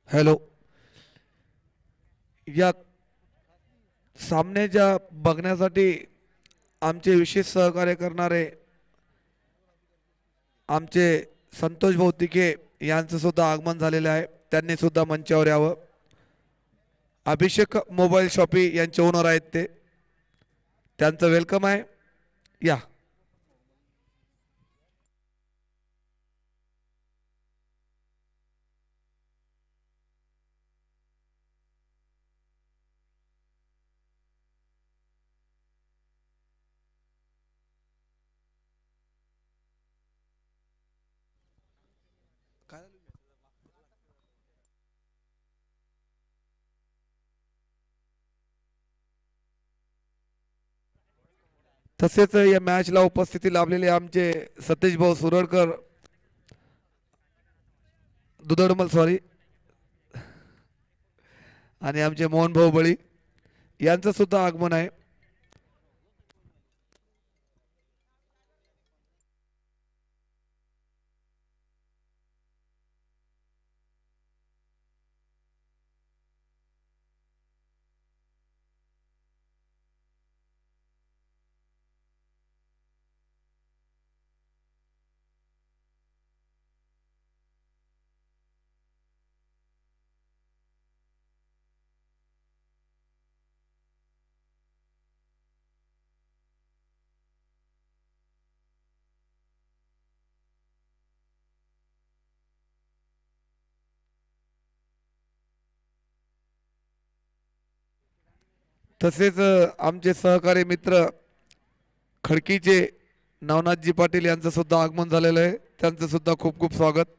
[SPEAKER 1] हॅलो, या सामन्याच्या बघण्यासाठी आमचे विशेष सहकार्य करणारे आमचे संतोष भाऊ तिके यांचं सुद्धा आगमन झालेलं आहे, त्यांनी सुद्धा मंचावर यावं. अभिषेक मोबाईल शॉपी यांचे ओनर आहेत ते, त्यांचं वेलकम आहे. या. तसेच या मॅचला उपस्थिती लाभलेले आमचे सतीश भाऊ सुरडकर दुधडमल सॉरी आणि आमचे मोहन भाऊ बळी यांचं सुद्धा आगमन आहे. तसेच आमचे सहकारी मित्र खडकीचे नवनाथजी पाटील यांचं सुद्धा आगमन झालेलं आहे, त्यांचं सुद्धा खूप खूप स्वागत.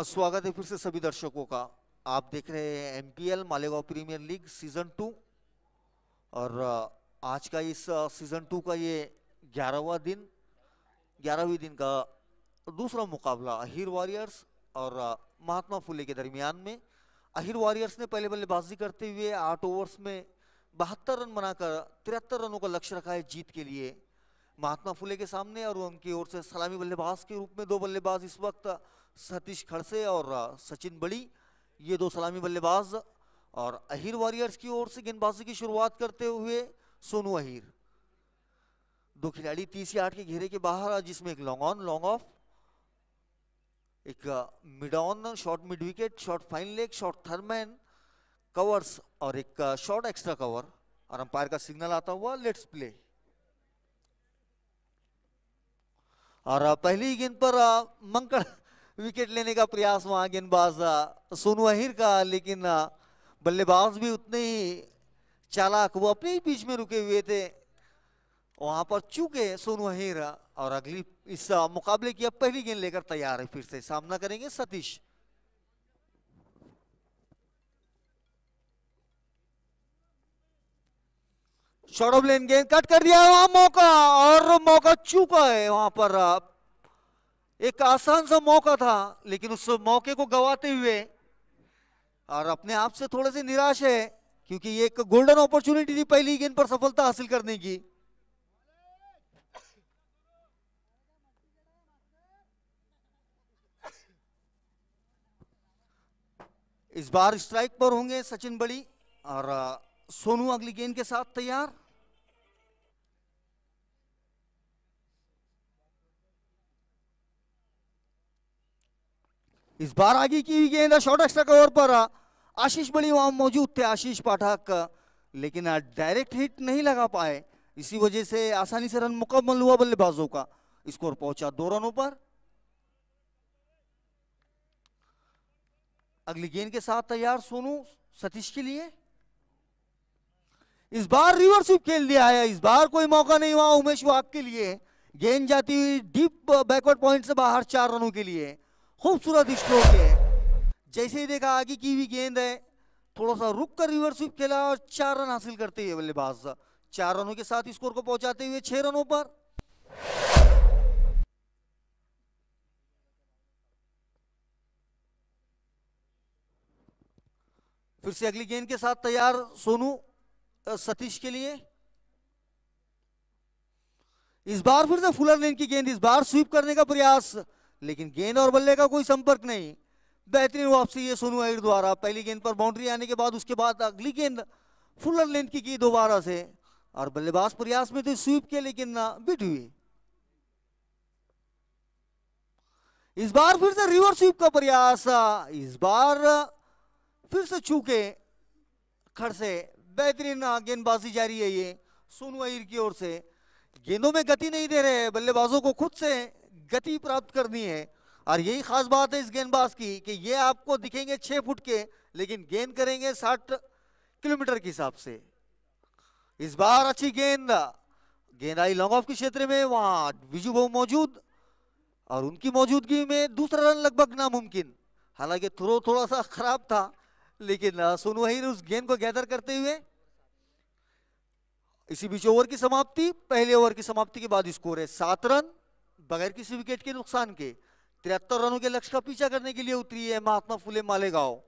[SPEAKER 2] स्वागत है फिर से सभी दर्शकों का। आप देख रहे हैं MPL Malegaon premier league season 2 और आज का इस सीजन 2 का ये 11वीं दिन का दूसरा मुकाबला अहिर वॉरियर्स और महात्मा फुले के दरमियान में। अहिर वॉरियर्स ने पहले बल्लेबाजी करते हुए 8 ओवर्स में 72 रन बनाकर 73 रनों का लक्ष्य रखा है जीत के लिए महात्मा फुले के सामने। और उनकी ओर से सलामी बल्लेबाज के रूप में 2 बल्लेबाज इस वक्त सतीश खड़से और सचिन बड़ी, ये 2 सलामी बल्लेबाज। और अहिर वॉरियर्स की ओर से गेंदबाजी की शुरुआत करते हुए सोनू अहिर। 2 खिलाड़ी 30 यार्ड के घेरे के बाहर, जिसमें एक लॉन्ग ऑन लॉन्ग ऑफ, एक mid on short mid wicket, short fine leg, short third man covers और एक शॉर्ट एक्स्ट्रा कवर। और अंपायर का सिग्नल आता हुआ लेट्स प्ले। और पहली गेंद पर मंकड़ विकेट लेने का प्रयास वहां गेंदबाज सोनू अहिर का, लेकिन बल्लेबाज भी उतने ही चालाक, वो अपने ही बीच में रुके हुए थे, वहां पर चूके सोनू अहिर। और अगली इस मुकाबले की अब पहली गेंद लेकर तैयार है, फिर से सामना करेंगे सतीश। शॉर्ट ऑफ लेन गेंद कट कर दिया, वहां मौका, और मौका चूका है। वहां पर एक आसान सा मौका था, लेकिन उस मौके को गवाते हुए और अपने आप से थोड़े से निराश है, क्योंकि ये एक गोल्डन अपॉर्चुनिटी थी पहली गेंद पर सफलता हासिल करने की। इस बार स्ट्राइक पर होंगे सचिन बड़ी और सोनू अगली गेंद के साथ तैयार। इस बार आगे की गेंद शॉर्ट एक्स्ट्रा कवर पर आशीष बड़ी वहां मौजूद थे, आशीष पाठक, लेकिन डायरेक्ट हिट नहीं लगा पाए। इसी वजह से आसानी से रन मुकम्मल हुआ बल्लेबाजों का। स्कोर पहुंचा 2 रनों पर। अगली गेंद के साथ तैयार सोनू सतीश के लिए। इस बार रिवर्स स्वीप खेल दिया है, इस बार कोई मौका नहीं हुआ उमेश वाघ के लिए। गेंद जाती हुई डीप बैकवर्ड पॉइंट से बाहर 4 रनों के लिए। खूबसूरत स्ट्रोक है। जैसे ही देखा आगे की भी गेंद है, थोड़ा सा रुक कर रिवर्स स्वीप खेला और 4 रन हासिल करते हुए बल्लेबाज 4 रनों के साथ स्कोर को पहुंचाते हुए 6 रनों पर। फिर से अगली गेंद के साथ तैयार सोनू सतीश के लिए। इस बार फिर से फुलर लेन की गेंद, इस बार स्वीप करने का प्रयास, लेकिन गेंद और बल्ले का कोई संपर्क नहीं। बेहतरीन वापसी है सोनू अहिर द्वारा। पहली गेंद पर बाउंड्री आने के बाद उसके बाद अगली गेंद फुलर लेन की दोबारा से, और बल्लेबाज प्रयास में थे स्वीप के, लेकिन बिट हुई। इस बार फिर से रिवर्स स्वीप का प्रयास, इस बार फिर से चूके खड़से। बेहतरीन गेंदबाजी जारी है ये सोनू अहिर की ओर से। गेंदों में गति नहीं दे रहे, बल्लेबाजों को खुद से गति प्राप्त करनी है। और यही खास बात है इस गेंदबाज की कि ये आपको दिखेंगे 6 फुट के, लेकिन गेंद करेंगे 60 किलोमीटर के हिसाब से। इस बार अच्छी गेंद आई लॉन्ग ऑफ के क्षेत्र में, वहां विजू बहु मौजूद, और उनकी मौजूदगी में दूसरा रन लगभग नामुमकिन। हालांकि थ्रो थोड़ा सा खराब था, लेकिन सोनू अहिर उस गेंद को गैदर करते हुए। इसी बीच ओवर की समाप्ति, पहले ओवर की समाप्ति के बाद स्कोर है 7 रन बगैर किसी विकेट के नुकसान के। 73 रनों के लक्ष्य का पीछा करने के लिए उतरी है महात्मा फुले मालेगांव।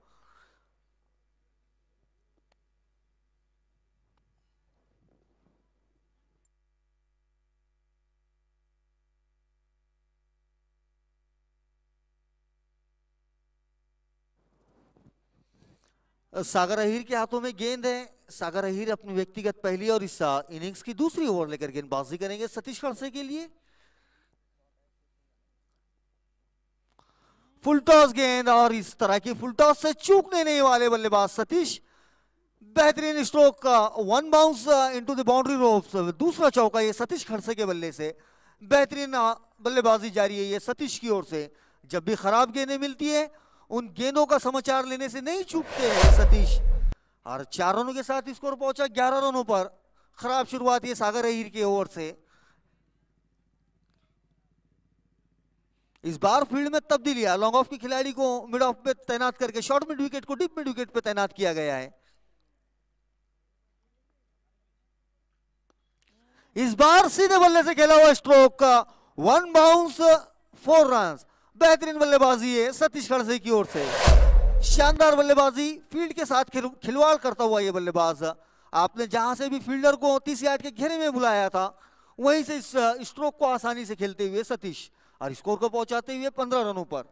[SPEAKER 2] सागर अहिर के हाथों में गेंद है। सागर अहिर अपनी व्यक्तिगत पहली और इस इनिंग्स की दूसरी ओवर लेकर गेंदबाजी करेंगे सतीश खड़से के लिए। फुल टॉस गेंद, और इस तरह की फुल टॉस से चूकने नहीं वाले बल्लेबाज सतीश। बेहतरीन स्ट्रोक का 1 bounce into the boundary ropes. दूसरा चौका ये सतीश खड़से के बल्ले से। बेहतरीन बल्लेबाजी जारी है ये सतीश की ओर से। जब भी खराब गेंदें मिलती है, उन गेंदों का समाचार लेने से नहीं चूकते हैं सतीश। और 4 रनों के साथ स्कोर पहुंचा 11 रनों पर। खराब शुरुआत ये सागर अहिर की ओवर से। इस बार फील्ड में तब्दीली, लॉन्ग ऑफ के खिलाड़ी को मिड ऑफ पे तैनात करके शॉर्ट मिड विकेट को डीप मिड विकेट पे तैनात किया गया है। इस बार सीधे बल्ले से खेला हुआ स्ट्रोक का 1 बाउंस 4 रन। बेहतरीन बल्लेबाजी है सतीश खड़से की ओर से, शानदार बल्लेबाजी, फील्ड के साथ खिलवाड़ करता हुआ ये बल्लेबाज। आपने जहां से भी फील्डर को 30 यार्ड के घेरे में बुलाया था, वहीं से इस स्ट्रोक को आसानी से खेलते हुए सतीश और स्कोर को पहुंचाते हुए 15 रनों पर।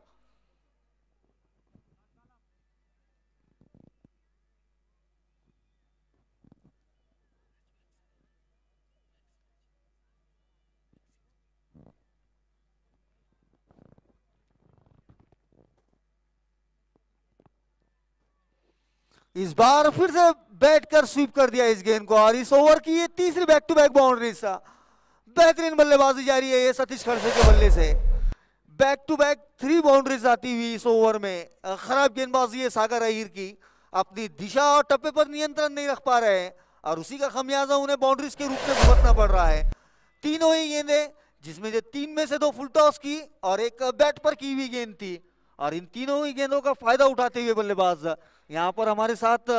[SPEAKER 2] इस बार फिर से बैट कर स्वीप कर दिया इस गेंद को और इस ओवर की ये तीसरी बैक टू बैक बाउंड्री। बेहतरीन बल्लेबाजी जारी है ये सतीश खड़से के बल्ले से, बैक टू बैक 3 बाउंड्रीज आती हुई इस ओवर में। खराब गेंदबाजी है सागर अहीर की, अपनी दिशा और टप्पे पर नियंत्रण नहीं रख पा रहे हैं और उसी का खमियाजा उन्हें बाउंड्रीज के रूप में भुगतना पड़ रहा है। तीनों ही गेंदें, जिसमें से 3 में से 2 फुल टॉस की और एक बैट पर की हुई गेंद थी, और इन तीनों ही गेंदों का फायदा उठाते हुए बल्लेबाज यहाँ पर हमारे साथ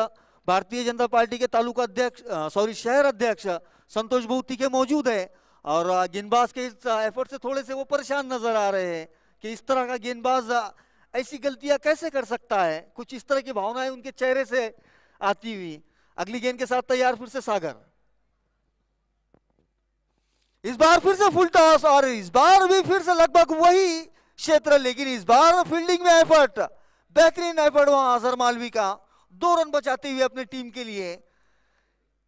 [SPEAKER 2] भारतीय जनता पार्टी के तालुका अध्यक्ष शहर अध्यक्ष संतोष भूतिके मौजूद है और गेंदबाज के इस एफर्ट से थोड़े से वो परेशान नजर आ रहे हैं कि इस तरह का गेंदबाज ऐसी गलतियां कैसे कर सकता है। कुछ इस तरह की भावनाएं उनके चेहरे से आती हुई। अगली गेंद के साथ तैयार फिर से सागर, इस बार फिर से फुल टॉस और इस बार भी फिर से लगभग वही क्षेत्र, लेकिन इस बार फील्डिंग में एफर्ट, बेहतरीन एफर्ट वहां अजहर मालवी का, 2 रन बचाते हुए अपनी टीम के लिए।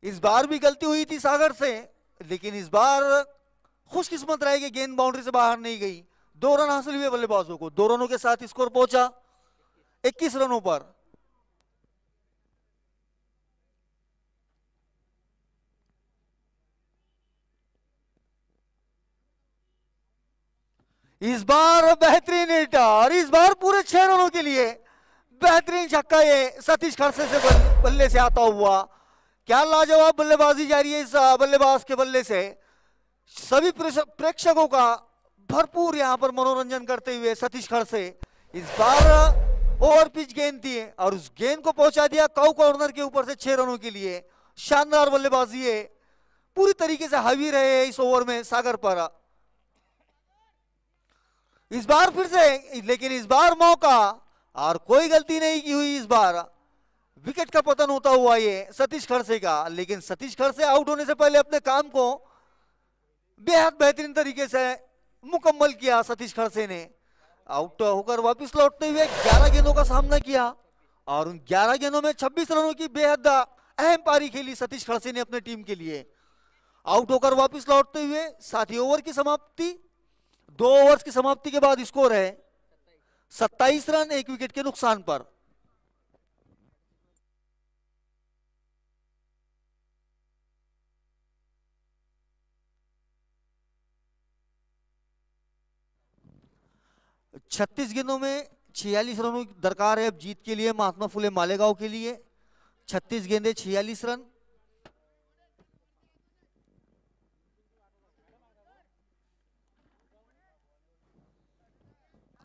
[SPEAKER 2] इस बार भी गलती हुई थी सागर से, लेकिन इस बार खुशकिस्मत रहे कि गेंद बाउंड्री से बाहर नहीं गई। 2 रन हासिल हुए बल्लेबाजों को, 2 रनों के साथ स्कोर पहुंचा 21 रनों पर। इस बार बेहतरीन हिट और इस बार पूरे 6 रनों के लिए बेहतरीन छक्का ये सतीश खड़से से बल्ले से आता हुआ। क्या लाजवाब बल्लेबाजी जारी है इस बल्लेबाज के बल्ले से, सभी प्रेक्षकों का भरपूर यहां पर मनोरंजन करते हुए सतीश खड़से। इस बार ओवर पिच गेंद थी और उस गेंद को पहुंचा दिया काउ कॉर्नर के ऊपर से 6 रनों के लिए। शानदार बल्लेबाजी है, पूरी तरीके से हावी रहे इस ओवर में सागर पर। इस बार फिर से, लेकिन इस बार मौका और कोई गलती नहीं की हुई। इस बार विकेट का पतन होता हुआ ये सतीश खड़से का, लेकिन सतीश खड़से आउट होने से पहले अपने काम को बेहद बेहतरीन तरीके से मुकम्मल किया। सतीश खड़से ने आउट होकर वापस लौटते हुए 11 गेंदों का सामना किया और उन 11 गेंदों में 26 रनों की बेहद अहम पारी खेली सतीश खड़से ने अपने टीम के लिए। आउट होकर वापस लौटते हुए 7 ओवर की समाप्ति, 2 ओवर्स की समाप्ति के बाद स्कोर है 27 रन 1 विकेट के नुकसान पर। छत्तीस गेंदों में 46 रनों की दरकार है अब जीत के लिए महात्मा फुले मालेगांव के लिए। 36 गेंदे 46 रन।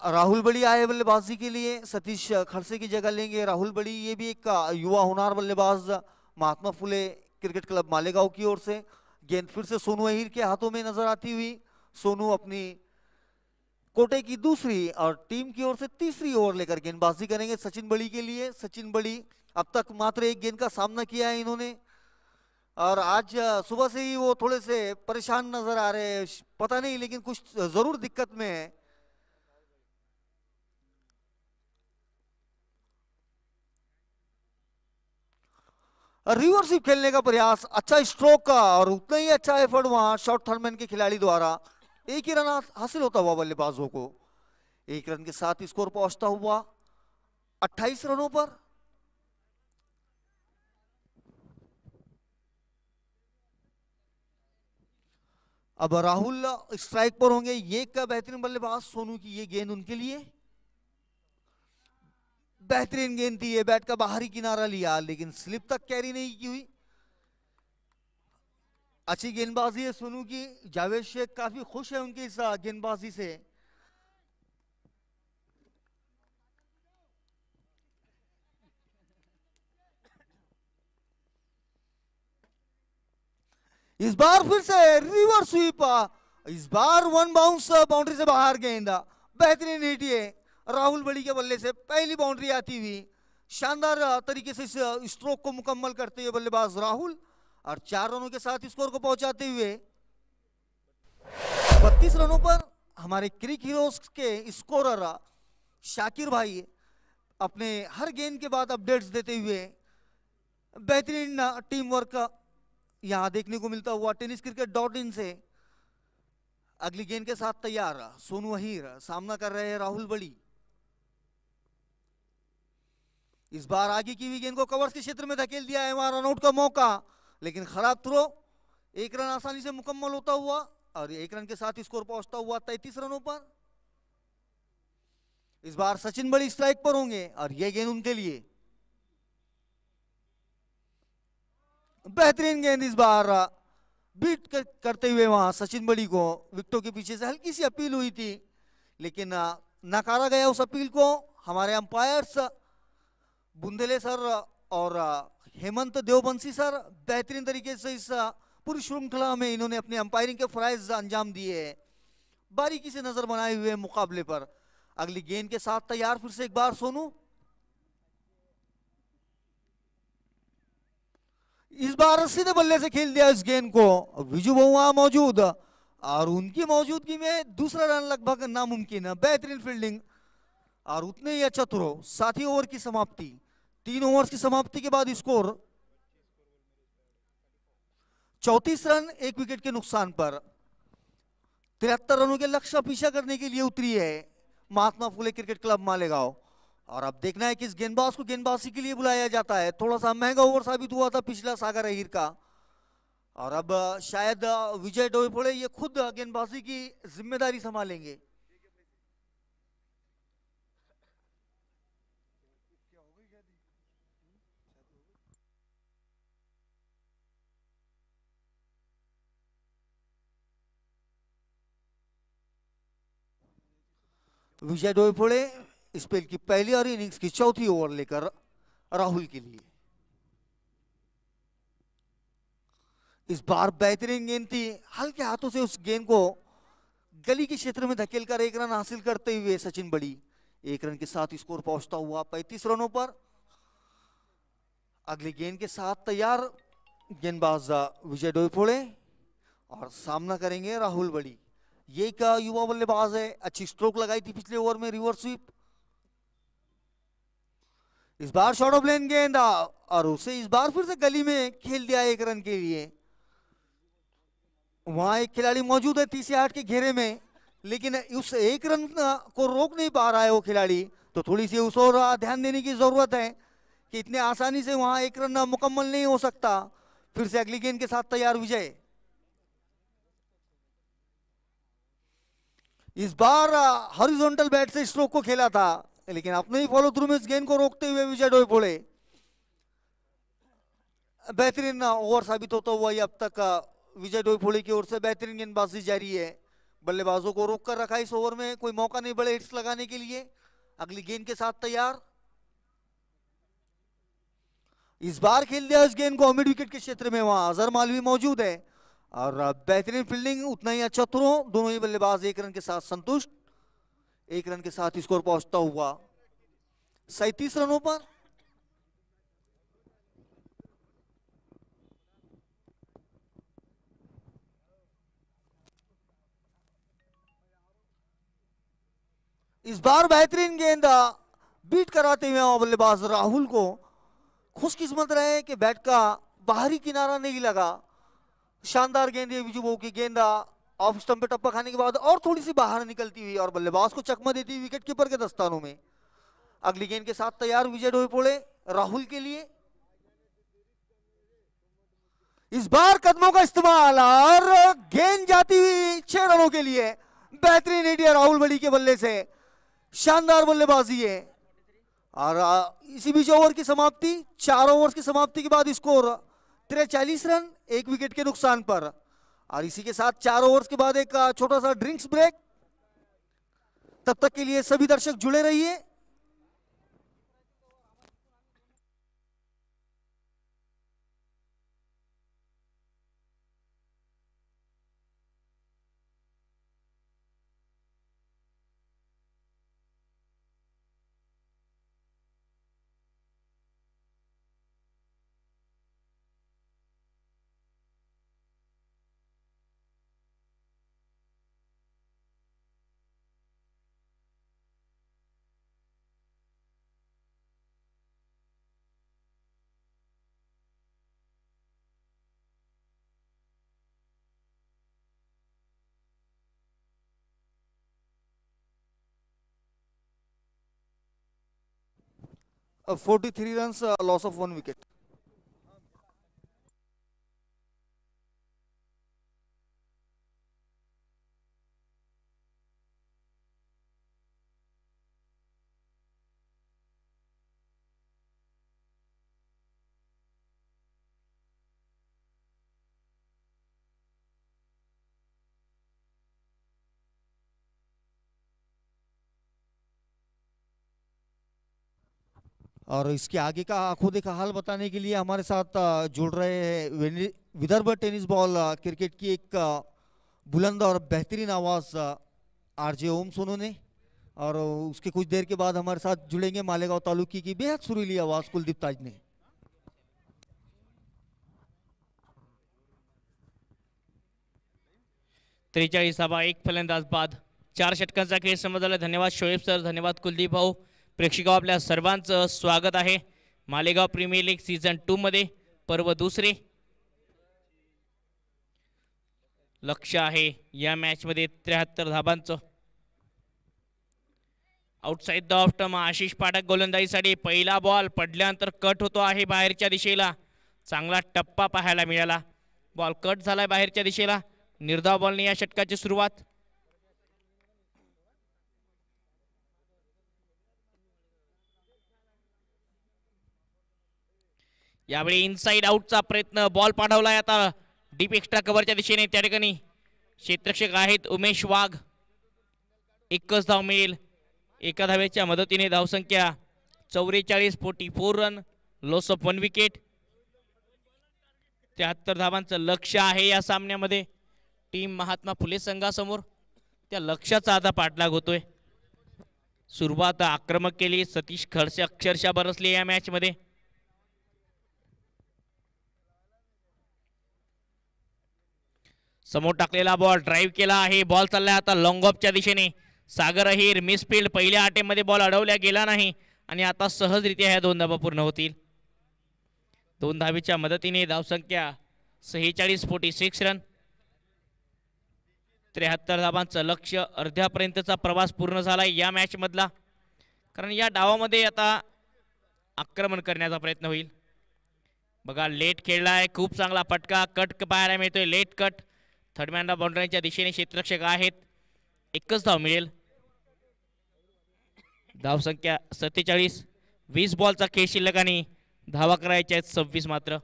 [SPEAKER 2] राहुल बड़ी आए बल्लेबाजी के लिए, सतीश खड़से की जगह लेंगे राहुल बड़ी। ये भी एक युवा होनहार बल्लेबाज महात्मा फुले क्रिकेट क्लब मालेगांव की ओर से। गेंद फिर से सोनू अहीर के हाथों में नजर आती हुई। सोनू अपनी कोटे की दूसरी और टीम की ओर से तीसरी ओवर लेकर गेंदबाजी करेंगे सचिन बड़ी के लिए। सचिन बड़ी अब तक मात्र 1 गेंद का सामना किया है इन्होंने और आज सुबह से ही वो थोड़े से परेशान नजर आ रहे हैं, पता नहीं लेकिन कुछ जरूर दिक्कत में है। रिवर्सिव खेलने का प्रयास, अच्छा स्ट्रोक का और उतना ही अच्छा एफर्ट वहां शॉर्ट थर्डमैन के खिलाड़ी द्वारा। 1 ही रन हासिल होता हुआ बल्लेबाजों को, 1 रन के साथ स्कोर पहुंचता हुआ 28 रनों पर। अब राहुल स्ट्राइक पर होंगे। ये का बेहतरीन बल्लेबाज सोनू की ये गेंद उनके लिए, बेहतरीन गेंद थी। ये बैट का बाहरी किनारा लिया लेकिन स्लिप तक कैरी नहीं की हुई। अच्छी गेंदबाजी है सोनू की। जावेद शेख काफी खुश है उनकी इस गेंदबाजी से। इस बार फिर से रिवर्स स्वीप, इस बार वन बाउंस बाउंड्री से बाहर गेंद, बेहतरीन हिट ये राहुल बड़ी के बल्ले से पहली बाउंड्री आती हुई, शानदार तरीके से इस स्ट्रोक को मुकम्मल करते हुए बल्लेबाज राहुल और 4 रनों के साथ स्कोर को पहुंचाते हुए 32 रनों पर हमारे क्रिक हीरोज के स्कोरर शाकिर भाई अपने हर गेंद के बाद अपडेट्स देते हुए बेहतरीन टीम वर्क यहां देखने को मिलता हुआ tenniscricket.in से अगली गेंद के साथ तैयार सोनू अहीर सामना कर रहे हैं राहुल बड़ी। इस बार आगे की हुई गेंद को कवर्स के क्षेत्र में धकेल दिया है, वहां रनआउट का मौका, लेकिन खराब थ्रो, 1 रन आसानी से मुकम्मल होता हुआ और 1 रन के साथ स्कोर पहुंचता हुआ 33 रनों पर। इस बार सचिन बड़ी स्ट्राइक पर होंगे और यह गेंद उनके लिए बेहतरीन गेंद। इस बार बीट करते हुए वहां सचिन बड़ी को विकेटों के पीछे से हल्की सी अपील हुई थी, लेकिन नकारा गया उस अपील को। हमारे अंपायर्स बुंदेले सर और हेमंत देवबंसी सर बेहतरीन तरीके से इस पूरी श्रृंखला में इन्होंने अपने अंपायरिंग के फराइज अंजाम दिए हैं, बारीकी से नजर बनाए हुए मुकाबले पर। अगली गेंद के साथ तैयार फिर से एक बार सोनू, इस बार सीधे बल्ले से खेल दिया इस गेंद को, विजू बहुआ मौजूद और उनकी मौजूदगी में दूसरा रन लगभग नामुमकिन है। बेहतरीन फील्डिंग और उतने ही अच्छा थ्रो। 7 ओवर की समाप्ति, 3 ओवर्स की समाप्ति के बाद स्कोर 34 रन 1 विकेट के नुकसान पर 73 रनों के लक्ष्य पीछा करने के लिए उतरी है महात्मा फुले क्रिकेट क्लब मालेगांव। और अब देखना है कि इस गेंदबाज को गेंदबाजी के लिए बुलाया जाता है। थोड़ा सा महंगा ओवर साबित हुआ था पिछला सागर अहीर का, और अब शायद विजय डोईफोड़े ये खुद गेंदबाजी की जिम्मेदारी संभालेंगे। विजय डोईफोड़े स्पेल की पहली और इनिंग्स की चौथी ओवर लेकर राहुल के लिए। इस बार बेहतरीन गेंद थी, हल्के हाथों से उस गेंद को गली के क्षेत्र में धकेलकर 1 रन हासिल करते हुए सचिन बड़ी 1 रन के साथ स्कोर पहुंचता हुआ 35 रनों पर। अगली गेंद के साथ तैयार गेंदबाज विजय डोईफोड़े और सामना करेंगे राहुल बड़ी। ये एक युवा बल्लेबाज है, अच्छी स्ट्रोक लगाई थी पिछले ओवर में रिवर्स स्वीप। इस बार शॉर्ट ऑफ लेन गेंद और उसे इस बार फिर से गली में खेल दिया 1 रन के लिए। वहां एक खिलाड़ी मौजूद है 30 यार्ड के घेरे में, लेकिन उस 1 रन को रोक नहीं पा रहा है वो खिलाड़ी, तो थोड़ी सी उस और ध्यान देने की जरूरत है कि इतने आसानी से वहां 1 रन मुकम्मल नहीं हो सकता। फिर से अगली गेंद के साथ तैयार विजय। इस बार हॉरिजॉन्टल बैट से स्ट्रोक को खेला था, लेकिन अपने ही फॉलो थ्रू में इस गेंद को रोकते हुए विजय डोईफोड़े बेहतरीन ओवर साबित होता हुआ ये अब तक विजय डोईफोड़े की ओर से बेहतरीन गेंदबाजी जारी है। बल्लेबाजों को रोक कर रखा इस ओवर में, कोई मौका नहीं बड़े हिट्स लगाने के लिए। अगली गेंद के साथ तैयार, इस बार खेल दिया इस गेंद को मिड विकेट के क्षेत्र में, वहां अजहर मालवी मौजूद है और बेहतरीन फील्डिंग, उतना ही अच्छा थ्रो। दोनों ही बल्लेबाज 1 रन के साथ संतुष्ट। 1 रन के साथ स्कोर पहुंचता हुआ 37 रनों पर। इस बार बेहतरीन गेंद बीट कराते हुए बल्लेबाज राहुल को खुशकिस्मत रहे कि बैट का बाहरी किनारा नहीं लगा। शानदार गेंद है विजू बहु की गेंद ऑफ स्टंप पे टप्पा खाने के बाद और थोड़ी सी बाहर निकलती हुई और बल्लेबाज को चकमा देती हुई विकेट कीपर के दस्तानों में। अगली गेंद के साथ तैयार विजय डोईफोड़े राहुल के लिए। इस बार कदमों का इस्तेमाल और गेंद जाती हुई 6 रनों के लिए। बेहतरीन हिट है राहुल बड़ी के बल्ले से, शानदार बल्लेबाजी है। और इसी बीच ओवर की समाप्ति, 4 ओवर की समाप्ति के बाद स्कोर 43 रन 1 विकेट के नुकसान पर। और इसी के साथ 4 ओवर्स के बाद एक छोटा सा ड्रिंक्स ब्रेक। तब तक के लिए सभी दर्शक जुड़े रहिए। 43 runs, loss of 1 wicket. और इसके आगे का आंखों देखा हाल बताने के लिए हमारे साथ जुड़ रहे हैं विदर्भ टेनिस बॉल क्रिकेट की एक बुलंद और बेहतरीन आवाज आरजे ओम सोनू ने। और उसके कुछ देर के बाद हमारे साथ जुड़ेंगे मालेगांव तालुकी की बेहद सुरीली आवाज कुलदीप ताज ने।
[SPEAKER 3] 43 एक फलंदाज बाद 4 षटकांचा खेळ समजला। धन्यवाद शोएब सर, धन्यवाद कुलदीप भाऊ। प्रेक्षक आपल्या सर्वांचं स्वागत आहे मालेगाव प्रीमियर लीग सीझन 2 मध्ये पर्व दुसरे। लक्ष आहे या मॅच मध्ये 73 धाबांचं। Outside the off term Ashish Pathak गोलंदाजीसाठी पहिला बॉल पडल्यानंतर कट होतो आहे बाहेरच्या दिशेला। चांगला टप्पा पाहायला मिळाला, बॉल कट झालाय बाहेरच्या दिशेला। निर्धाव बॉलने या षटकाची सुरुवात। यावेळी इनसाइड आउटचा प्रयत्न, बॉल पाठवलाय आता डीप एक्स्ट्रा कव्हरच्या दिशेने। त्या ठिकाणी क्षेत्ररक्षक आहेत उमेश वाघ। एकच धाव मिळेल, एका धावेच्या मदतीने धावसंख्या 44 रन, लॉस ऑफ 1 विकेट। 73 धावांचं लक्ष्य आहे या सामन्यामध्ये टीम महात्मा फुले संघासमोर। त्या लक्ष्याचा आता पाठलाग होतोय। सुरुवात आक्रमक केली, सतीश खडसे अक्षरशः बरसले या मॅच मध्ये। समोर टाकलेला बॉल ड्राइव्ह केला आहे, बॉल चाललाय आता लॉंग ऑफच्या दिशेने। सागर अहिर मिसफील्ड, पहिल्या अटेम्प्टमध्ये बॉल अडवल्या गेला नाही आणि आता सहजरित्या ह्या 2 धावा पूर्ण होतील। 2 धावेच्या मदतीने धावसंख्या 46 रन। 73 धावांचं लक्ष्य, अर्ध्यापर्यंतचा प्रवास पूर्ण झालाय या मॅच मधला। कारण या डावामध्ये आता आक्रमण करण्याचा प्रयत्न होईल। बघा लेट खेळलाय, खूप चांगला फटका, कट पाहायला मिळतोय, लेट कट। थर्ड मॅन बाउंड्रीच्या दिशेने क्षेत्ररक्षक आहेत, एकच धाव मिळेल। धावसंख्या 47, 20 बॉलचा खेळ शिल्लक आणि धावा करायच्या आहेत 26 मात्र।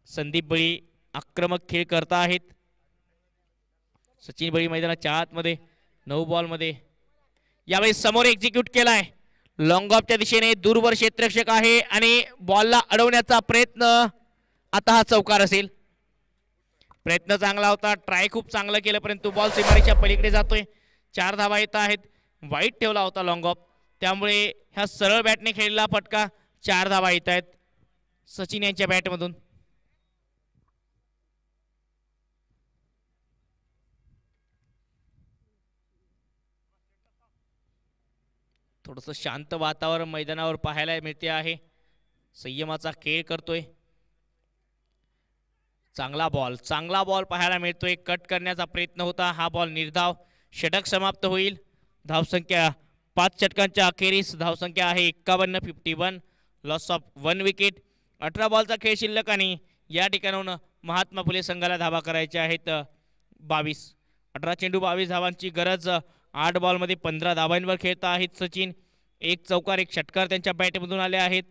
[SPEAKER 3] संदीप बळी आक्रमक खेळ करता आहेत। सचिन बळी मैदानाच्या आतमध्ये 9 बॉलमध्ये यावेळी समोर एक्झिक्यूट केलाय लॉंग ऑफच्या दिशेने। दूरवर क्षेत्ररक्षक आहे आणि बॉलला अडवण्याचा प्रयत्न, आता हा चौकार असेल। प्रयत्न चांगला होता, ट्राय खूप चांगलं केलं, परंतु बॉल सीमारेषेच्या पलीकडे जातोय। 4 धावा येत आहेत, वाईट ठेवला होता लॉंग ऑफ, त्यामुळे ह्या सरळ बॅटने खेळलेला फटका 4 धावा येत आहेत सचिन यांच्या बॅटमधून। थोडंसं शांत वातावरण मैदानावर पाहायला मिळते आहे, संयमाचा खेळ करतोय। चांगला बॉल पाहायला मिळतोय, कट करण्याचा प्रयत्न होता, हा बॉल निर्धाव। षटक समाप्त होईल। धावसंख्या 5 षटकांच्या अखेरीस धावसंख्या आहे 51, लॉस ऑफ 1 विकेट। 18 बॉलचा खेळ शिल्लक आणि या ठिकाणाहून महात्मा फुले संघाला धावा करायच्या आहेत 22। 18 चेंडू 22 धावांची गरज। 8 बॉलमध्ये 15 धावांवर खेळता आहेत सचिन। 1 चौकार 1 षटकार त्यांच्या बॅटमधून आले आहेत।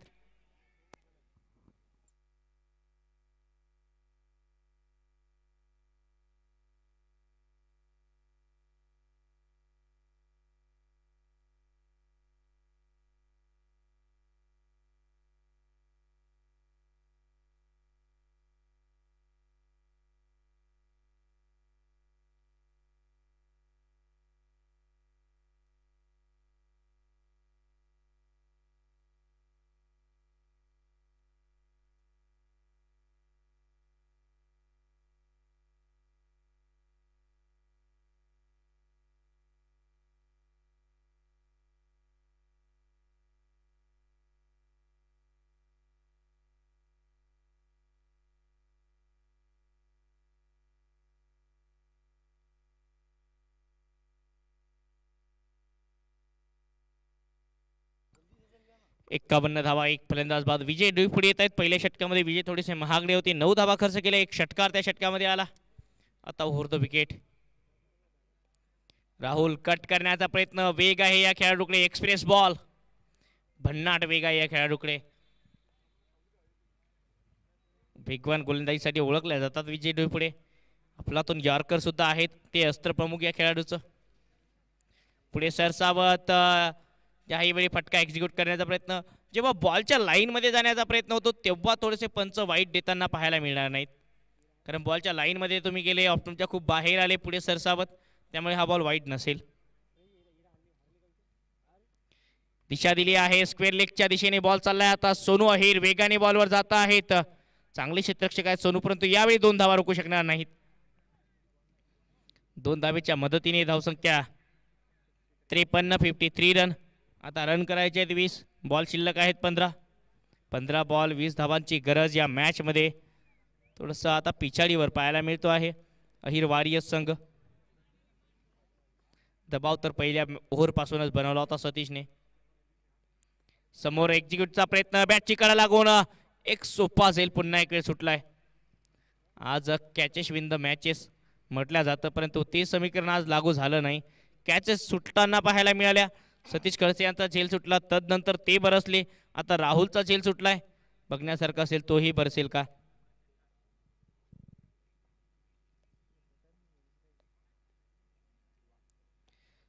[SPEAKER 3] 51 धावा, एक फलंदाज बाद. विजय डोई पुढे येत आहेत. पहिल्या षटकामध्ये विजय थोडेसे महागडे होते. 9 धावा खर्च केल्या. एक षटकार त्या षटकामध्ये आला. आता over the wicket. Rahul cut करण्याचा प्रयत्न. वेग आहे या खेळाडूकडे. Express ball. भन्नाट वेग आहे या खेळाडूकडे. वेगवान गोलंदाजीसाठी ओळखल्या जातात विजय डोईपुढे. अफलातून यॉर्कर सुद्धा आहेत. ते अस्त्रप्रमुख या खेळाडूचं. पुढे सरसावत याही वेळी फटका एक्झिक्यूट करण्याचा प्रयत्न. जेव्हा बॉलच्या लाईनमध्ये जाण्याचा प्रयत्न होतो तेव्हा थोडेसे पंच वाईट देताना पाहायला मिळणार नाहीत, कारण बॉलच्या लाईनमध्ये तुम्ही गेले, तुमच्या खूप बाहेर आले पुढे सरसावत, त्यामुळे हा बॉल वाईट नसेल. दिशा दिली आहे स्क्वेअर लेगच्या दिशेने. बॉल चाललाय आता. सोनू अहिर वेगाने बॉलवर जात आहेत. चांगले क्षेत्ररक्षक आहेत सोनू, परंतु यावेळी 2 धावा रोखू शकणार नाहीत. 2 धावेच्या मदतीने धावसंख्या 53, 53 रन. आता रन करायचे आहेत 20. बॉल शिल्लक आहेत 15 बॉल 20 धावांची गरज या मॅचमध्ये. थोडंसं आता पिछाडीवर पाहायला मिळतो आहे अहिर वॉरियर्स संघ. दबाव तर पहिल्या ओव्हरपासूनच बनवला होता सतीशने. समोर एक्झिक्यूटचा प्रयत्न. बॅटची कडा लागून एक सोपा झेल पुन्हा एक वेळ सुटलाय. आज कॅचेस विन द मॅचेस म्हटलं जातं, परंतु ते समीकरण आज लागू झालं नाही. कॅचेस सुटताना पाहायला मिळाल्या. सतीश खडसे यांचा झेल सुटला, तदनंतर ते बरसले. आता राहुलचा झेल सुटलाय. बघण्यासारखा असेल तोही बरसेल का.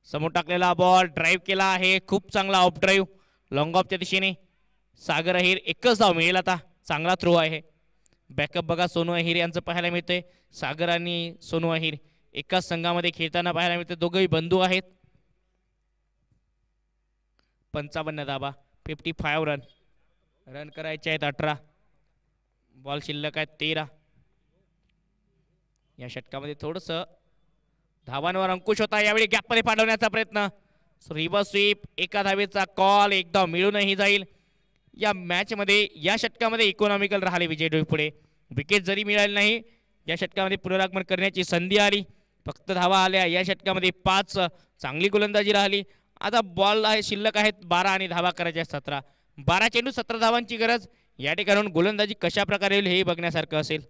[SPEAKER 3] समोर टाकलेला बॉल ड्राईव्ह केला आहे. खूप चांगला ऑफ ड्राईव्ह लॉंग ऑफच्या दिशेने. सागर अहिर एकच धाव मिळेल आता. चांगला थ्रो आहे. बॅकअप बघा सोनू अहिर यांचं पाहायला मिळतंय. सागर आणि सोनू अहिर एकाच संघामध्ये खेळताना पाहायला मिळते. दोघंही बंधू आहेत. 55 धाबा, 55 रन. रन करायचे आहेत 18. बॉल शिल्लक आहेत 13. या षटकामध्ये थोडंसं धावांवर अंकुश होता. यावेळी गॅपमध्ये पाठवण्याचा प्रयत्न. Reverse sweep. एका धावेचा कॉल. एक धाव मिळूनही जाईल. या मॅचमध्ये या षटकामध्ये इकॉनॉमिकल राहिले विजय डोईपुढे. विकेट जरी मिळाली नाही, या षटकामध्ये पुनरागमन करण्याची संधी आली. फक्त धावा आल्या. या षटकामध्ये 5 चांगली गोलंदाजी राहिली. आता बॉल आहे शिल्लक आहेत 12 आणि धावा करायच्या 17. 12 चेंडू 17 धावांची गरज. या ठिकाणून गोलंदाजी कशा प्रकारे होईल हेही बघण्यासारखं असेल.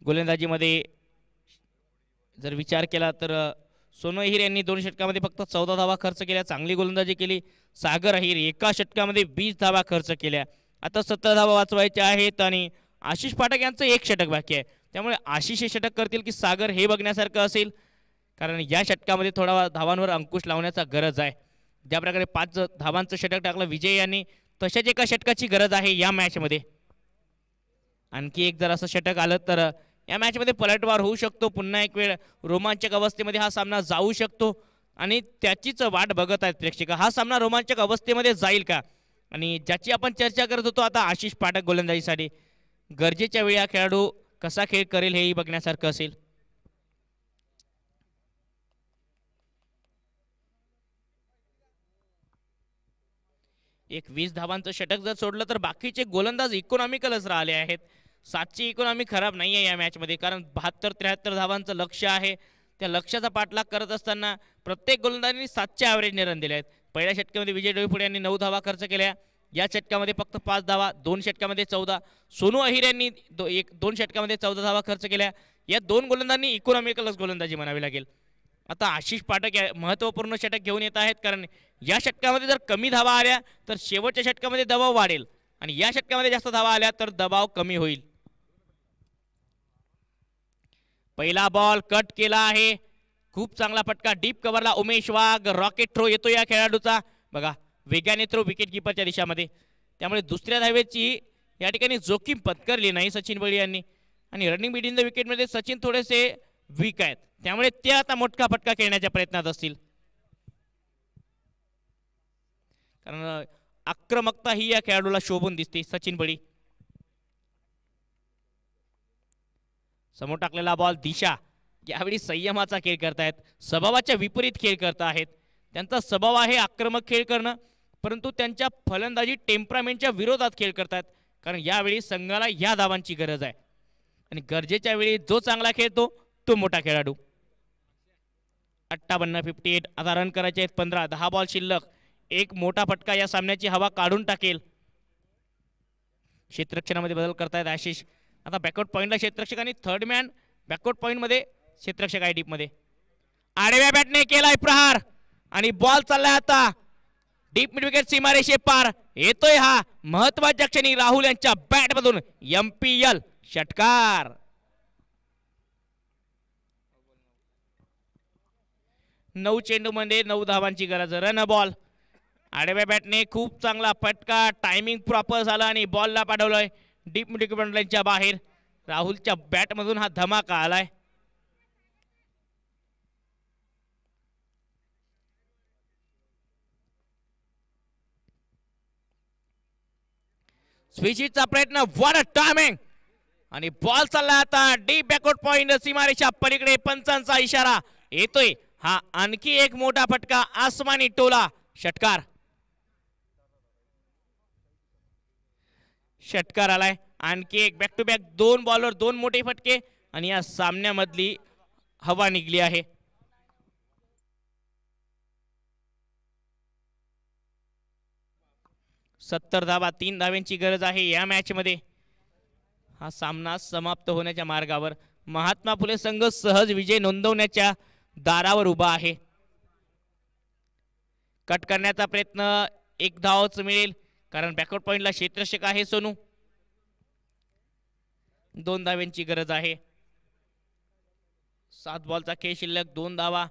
[SPEAKER 3] गोलंदाजीमध्ये जर विचार केला तर सोनू अहिर यांनी 2 षटकामध्ये फक्त 14 धावा खर्च केल्या. चांगली गोलंदाजी केली. सागर अहिर एका षटकामध्ये 20 धावा खर्च केल्या. आता 17 धावा वाचवायच्या आहेत आणि आशिष पाठक यांचं 1 षटक बाकी आहे. त्यामुळे आशिष हे षटक करतील की सागर हे बघण्यासारखं असेल, कारण या षटकामध्ये थोडा धावांवर अंकुश लावण्याचा गरज आहे. ज्या प्रकारे 5 धावांचं षटक टाकलं विजय यांनी, तशाच एका षटकाची गरज आहे या मॅचमध्ये. आणखी एक जर असं षटक आलं तर या मॅचमध्ये पलटवार होऊ शकतो. पुन्हा एक वेळ रोमांचक अवस्थेमध्ये हा सामना जाऊ शकतो आणि त्याचीच वाट बघत आहेत प्रेक्षक. हा सामना रोमांचक अवस्थेमध्ये जाईल का, आणि ज्याची आपण चर्चा करत होतो आता आशिष पाठक गोलंदाजीसाठी. गरजेच्या वेळी हा खेळाडू कसा खेळ करेल हेही बघण्यासारखं असेल. एक 20 धावांचं षटक जर सोडलं तर बाकीचे गोलंदाज इकॉनॉमिकलच राहिले आहेत. 7ची इकॉनॉमी खराब नाही आहे या मॅचमध्ये, कारण 72-73 धावांचं लक्ष्य आहे. त्या लक्ष्याचा पाठलाग करत असताना प्रत्येक गोलंदाजांनी 7च्या ॲव्हरेजने रन दिले आहेत. पहिल्या षटकामध्ये विजय डोईपुढे यांनी 9 धावा खर्च केल्या. या षटकामध्ये फक्त 5 धावा. 2 षटकामध्ये 14. सोनू अहिर यांनी 2 षटकामध्ये 14 धावा खर्च केल्या. या 2 गोलंदाजांनी इकॉनॉमिकलच गोलंदाजी म्हणावी लागेल. आता आशिष पाठक महत्त्वपूर्ण षटक घेऊन येत आहेत, कारण या षटकामध्ये जर कमी धावा आल्या तर शेवटच्या षटकामध्ये दबाव वाढेल आणि या षटकामध्ये जास्त धावा आल्या तर दबाव कमी होईल. पहिला बॉल कट केला आहे. खूप चांगला फटका डीप कव्हरला. उमेश वाघ रॉकेट थ्रो येतो या खेळाडूचा. बघा वेगाने थ्रो विकेट किपरच्या दिशामध्ये. त्यामुळे दुसऱ्या धावेची या ठिकाणी जोखीम पत्करली नाही सचिन बळी यांनी. आणि रनिंग बिटवीन द विकेटमध्ये सचिन थोडेसे वीक आहेत, त्यामुळे ते आता मोठा फटका खेळण्याच्या प्रयत्नात असतील. कारण आक्रमकता ही या खेळाडूला शोभून दिसते सचिन बळी. समोर टाकलेला बॉल दिशा यावेळी संयमाचा खेळ करतायत. स्वभावाच्या विपरीत खेळ करत आहेत. त्यांचा स्वभाव आहे आक्रमक खेळ करणं, परंतु त्यांच्या फलंदाजी टेम्परामेंटच्या विरोधात खेळ करतात, कारण यावेळी संघाला या धावांची गरज आहे आणि गरजेच्या वेळी जो चांगला खेळतो तो मोठा खेळाडू. 58-58. आता रन करायचे आहेत 15. 10 बॉल शिल्लक. एक मोठा फटका या सामन्याची हवा काढून टाकेल. क्षेत्ररक्षणामध्ये बदल करतायत आशिष. आता बॅकआउट पॉईंटला क्षेत्ररक्षक आणि थर्ड मॅन बॅकआउट पॉईंटमध्ये क्षेत्ररक्षक आहे डीपमध्ये. आडव्या बॅटने केलाय प्रहार आणि बॉल चाललाय आता डीप मिड विकेट सीमारेषे पार. येतोय हा महत्वाच्या क्षणी राहुल यांच्या बॅटमधून MPL षटकार. नऊ चेंडूमध्ये 9 धावांची गरज. Run ball. आडव्या बॅटने खूप चांगला फटका. टायमिंग प्रॉपर झाला आणि बॉलला पाठवलंय डीप मिड विकेट लाईनच्या बाहेर. राहुलच्या बॅटमधून हा धमाका आलाय. स्विचिचा प्रयत्न. व्हॉट अ टायमिंग आणि बॉल चालला आता डीप बॅकआउट पॉइंट सीमारेषा पलीकडे. पंचांचा इशारा येतोय. हा आणखी एक मोठा फटका. आसमानी टोला. षटकार. षटकार आलाय. आणखी एक बॅक टू बॅक 2 बॉलवर 2 मोठे फटके आणि या सामन्यामधली हवा निघली आहे. सत्तर धावा. 3 धाव्यांची गरज आहे या मॅच मध्ये. हा सामना समाप्त होण्याच्या मार्गावर. महात्मा फुले संघ सहज विजय नोंदवण्याच्या दारावर उभा आहे. कट करण्याचा प्रयत्न. 1 धावच मिळेल कारण बॅकआउट पॉइंटला क्षेत्ररक्षक आहे सोनू. 2 धाव्यांची गरज आहे. 7 बॉलचा खेळ शिल्लक. 2 धावा.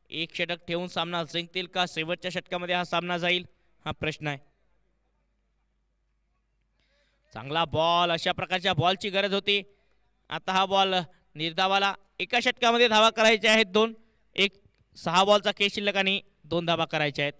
[SPEAKER 3] 1 षटक ठेवून सामना जिंकतील का? शेवटच्या षटकामध्ये हा सामना जाईल हा प्रश्न आहे. चांगला बॉल. अशा प्रकारच्या बॉलची गरज होती. आता हा बॉल निर्धावाला. एका षटकामध्ये धावा करायच्या आहेत 2. 6 बॉलचा खेळ शिल्लक आणि 2 धावा करायच्या आहेत.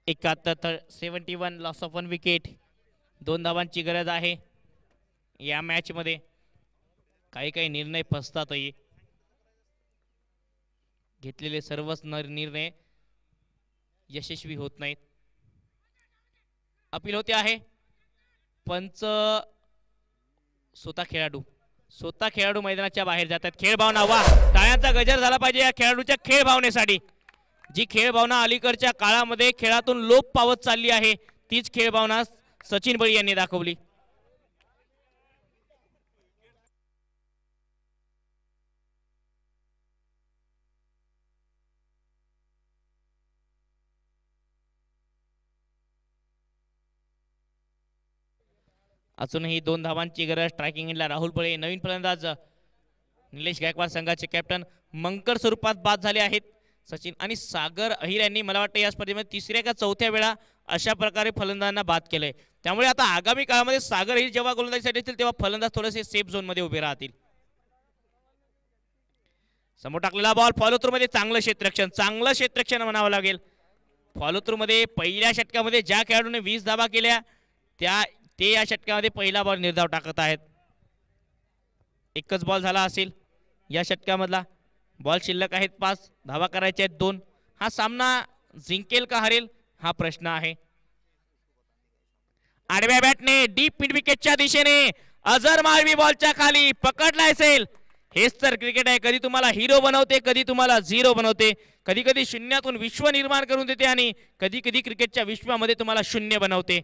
[SPEAKER 3] एकाहत्तर 71. Loss of 1 wicket. 2 धावांची गरज आहे या मॅच मध्ये. काही निर्णय फसतातही. घेतलेले सर्वच निर्णय यशस्वी होत नाहीत. अपील होते आहे. पंच स्वतः खेळाडू मैदानाच्या बाहेर जातात. खेळ भावना. वा, टाळ्यांचा गजर झाला पाहिजे या खेळाडूच्या खेळ भावनेसाठी. जी खेळ भावना अलीकडच्या काळामध्ये खेळातून लोप पावत चालली आहे तीच खेळ भावना सचिन बळी यांनी दाखवली. अजूनही 2 धावांची गरज. स्ट्रायकिंग एंडला राहुल बळे. नवीन फलंदाज निलेश गायकवाड संघाचे कॅप्टन मंकर स्वरूपात बाद झाले आहेत. सचिन आणि सागर अहिर यांनी मला वाटतं या स्पर्धेमध्ये 3ऱ्या का 4थ्या वेळा अशा प्रकारे फलंदाजांना बाद केलंय. त्यामुळे आता आगामी काळामध्ये सागर अहिर जेव्हा गोलंदाजीसाठी येतील तेव्हा फलंदाज थोडेसे सेफ झोन मध्ये उभे राहतील. समोर टाकलेला बॉल. फॉलो थ्रू मध्ये चांगलं क्षेत्ररक्षण म्हणावं लागेल. फॉलो थ्रू मध्ये पहिल्या षटकामध्ये ज्या खेळाडूने 20 धावा केल्या ते या षटकामध्ये पहिला बॉल निर्धाव टाकत आहेत. एकच बॉल झाला असेल या षटकामधला. बॉल शिल्लक आहेत 5. धावा करायच्या आहेत 2. हा सामना जिंकेल का हरेल हा प्रश्न आहे. आडव्या बॅटने डीप मिड विकेटच्या दिशेने अझर माळवी बॉलच्या खाली पकडला असेल. हेच तर क्रिकेट आहे. कधी तुम्हाला हिरो बनवते, कधी तुम्हाला झिरो बनवते. कधी कधी शून्यातून विश्व निर्माण करून देते आणि कधी कधी क्रिकेटच्या विश्वामध्ये तुम्हाला शून्य बनवते.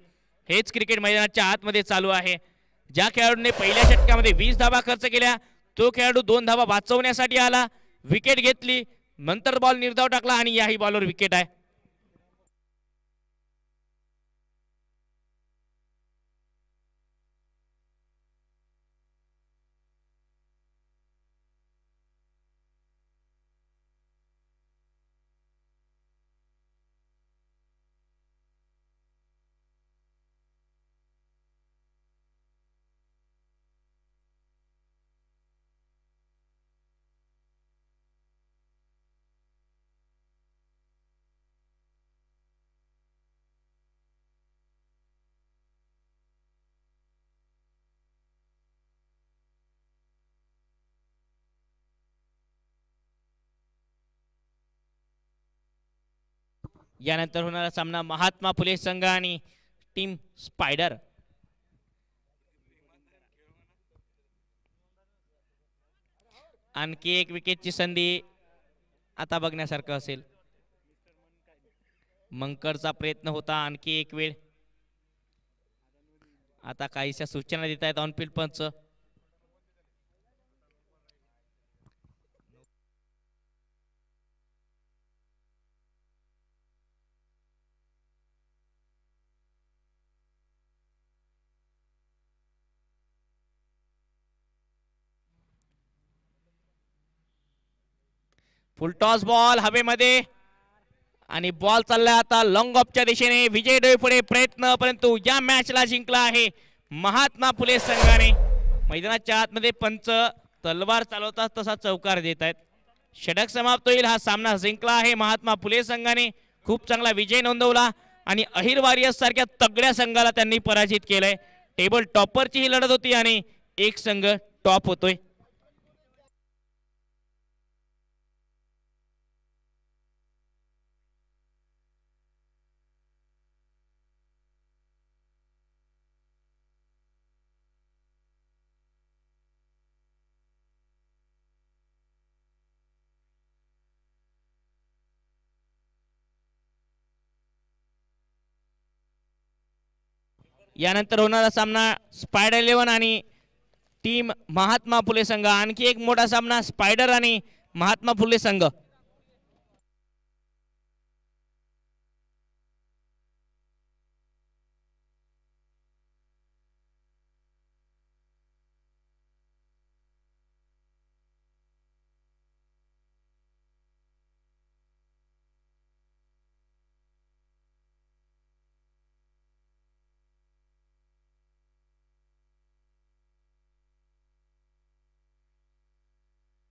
[SPEAKER 3] हेच क्रिकेट मैदानाच्या आतमध्ये चालू आहे. ज्या खेळाडूने पहिल्या षटकामध्ये 20 धावा खर्च केल्या तो खेळाडू 2 धावा वाचवण्यासाठी आला. विकेट घेतली. नंतर बॉल निर्धाव टाकला आणि याही बॉलवर विकेट आहे. यानंतर होणारा सामना महात्मा फुले संघ आणि टीम स्पायडर. आणखी एक विकेटची संधी आता बघण्यासारखं असेल. मंकरचा प्रयत्न होता आणखी एक वेळ. आता काहीशा सूचना देत आहेत ऑनफिल्ड पंच. फुल टॉस बॉल हवेमध्ये आणि बॉल चाललाय आता लॉंग ऑफच्या दिशेने. विजय डोईफोडे प्रयत्न, परंतु या मॅचला जिंकला आहे महात्मा फुले संघाने. मैदानाच्या आतमध्ये पंच तलवार चालवतात तसा चौकार देत आहेत. षटक समाप्त होईल. हा सामना जिंकला आहे महात्मा फुले संघाने. खूप चांगला विजय नोंदवला आणि अहिर वॉरियर्स सारख्या तगड्या संघाला त्यांनी पराजित केलंय. टेबल टॉपरची ही लढत होती आणि एक संघ टॉप होतोय. यानंतर होणारा सामना स्पायडर 11 आणि टीम महात्मा फुले संघ. आणखी एक मोठा सामना स्पायडर आणि महात्मा फुले संघ.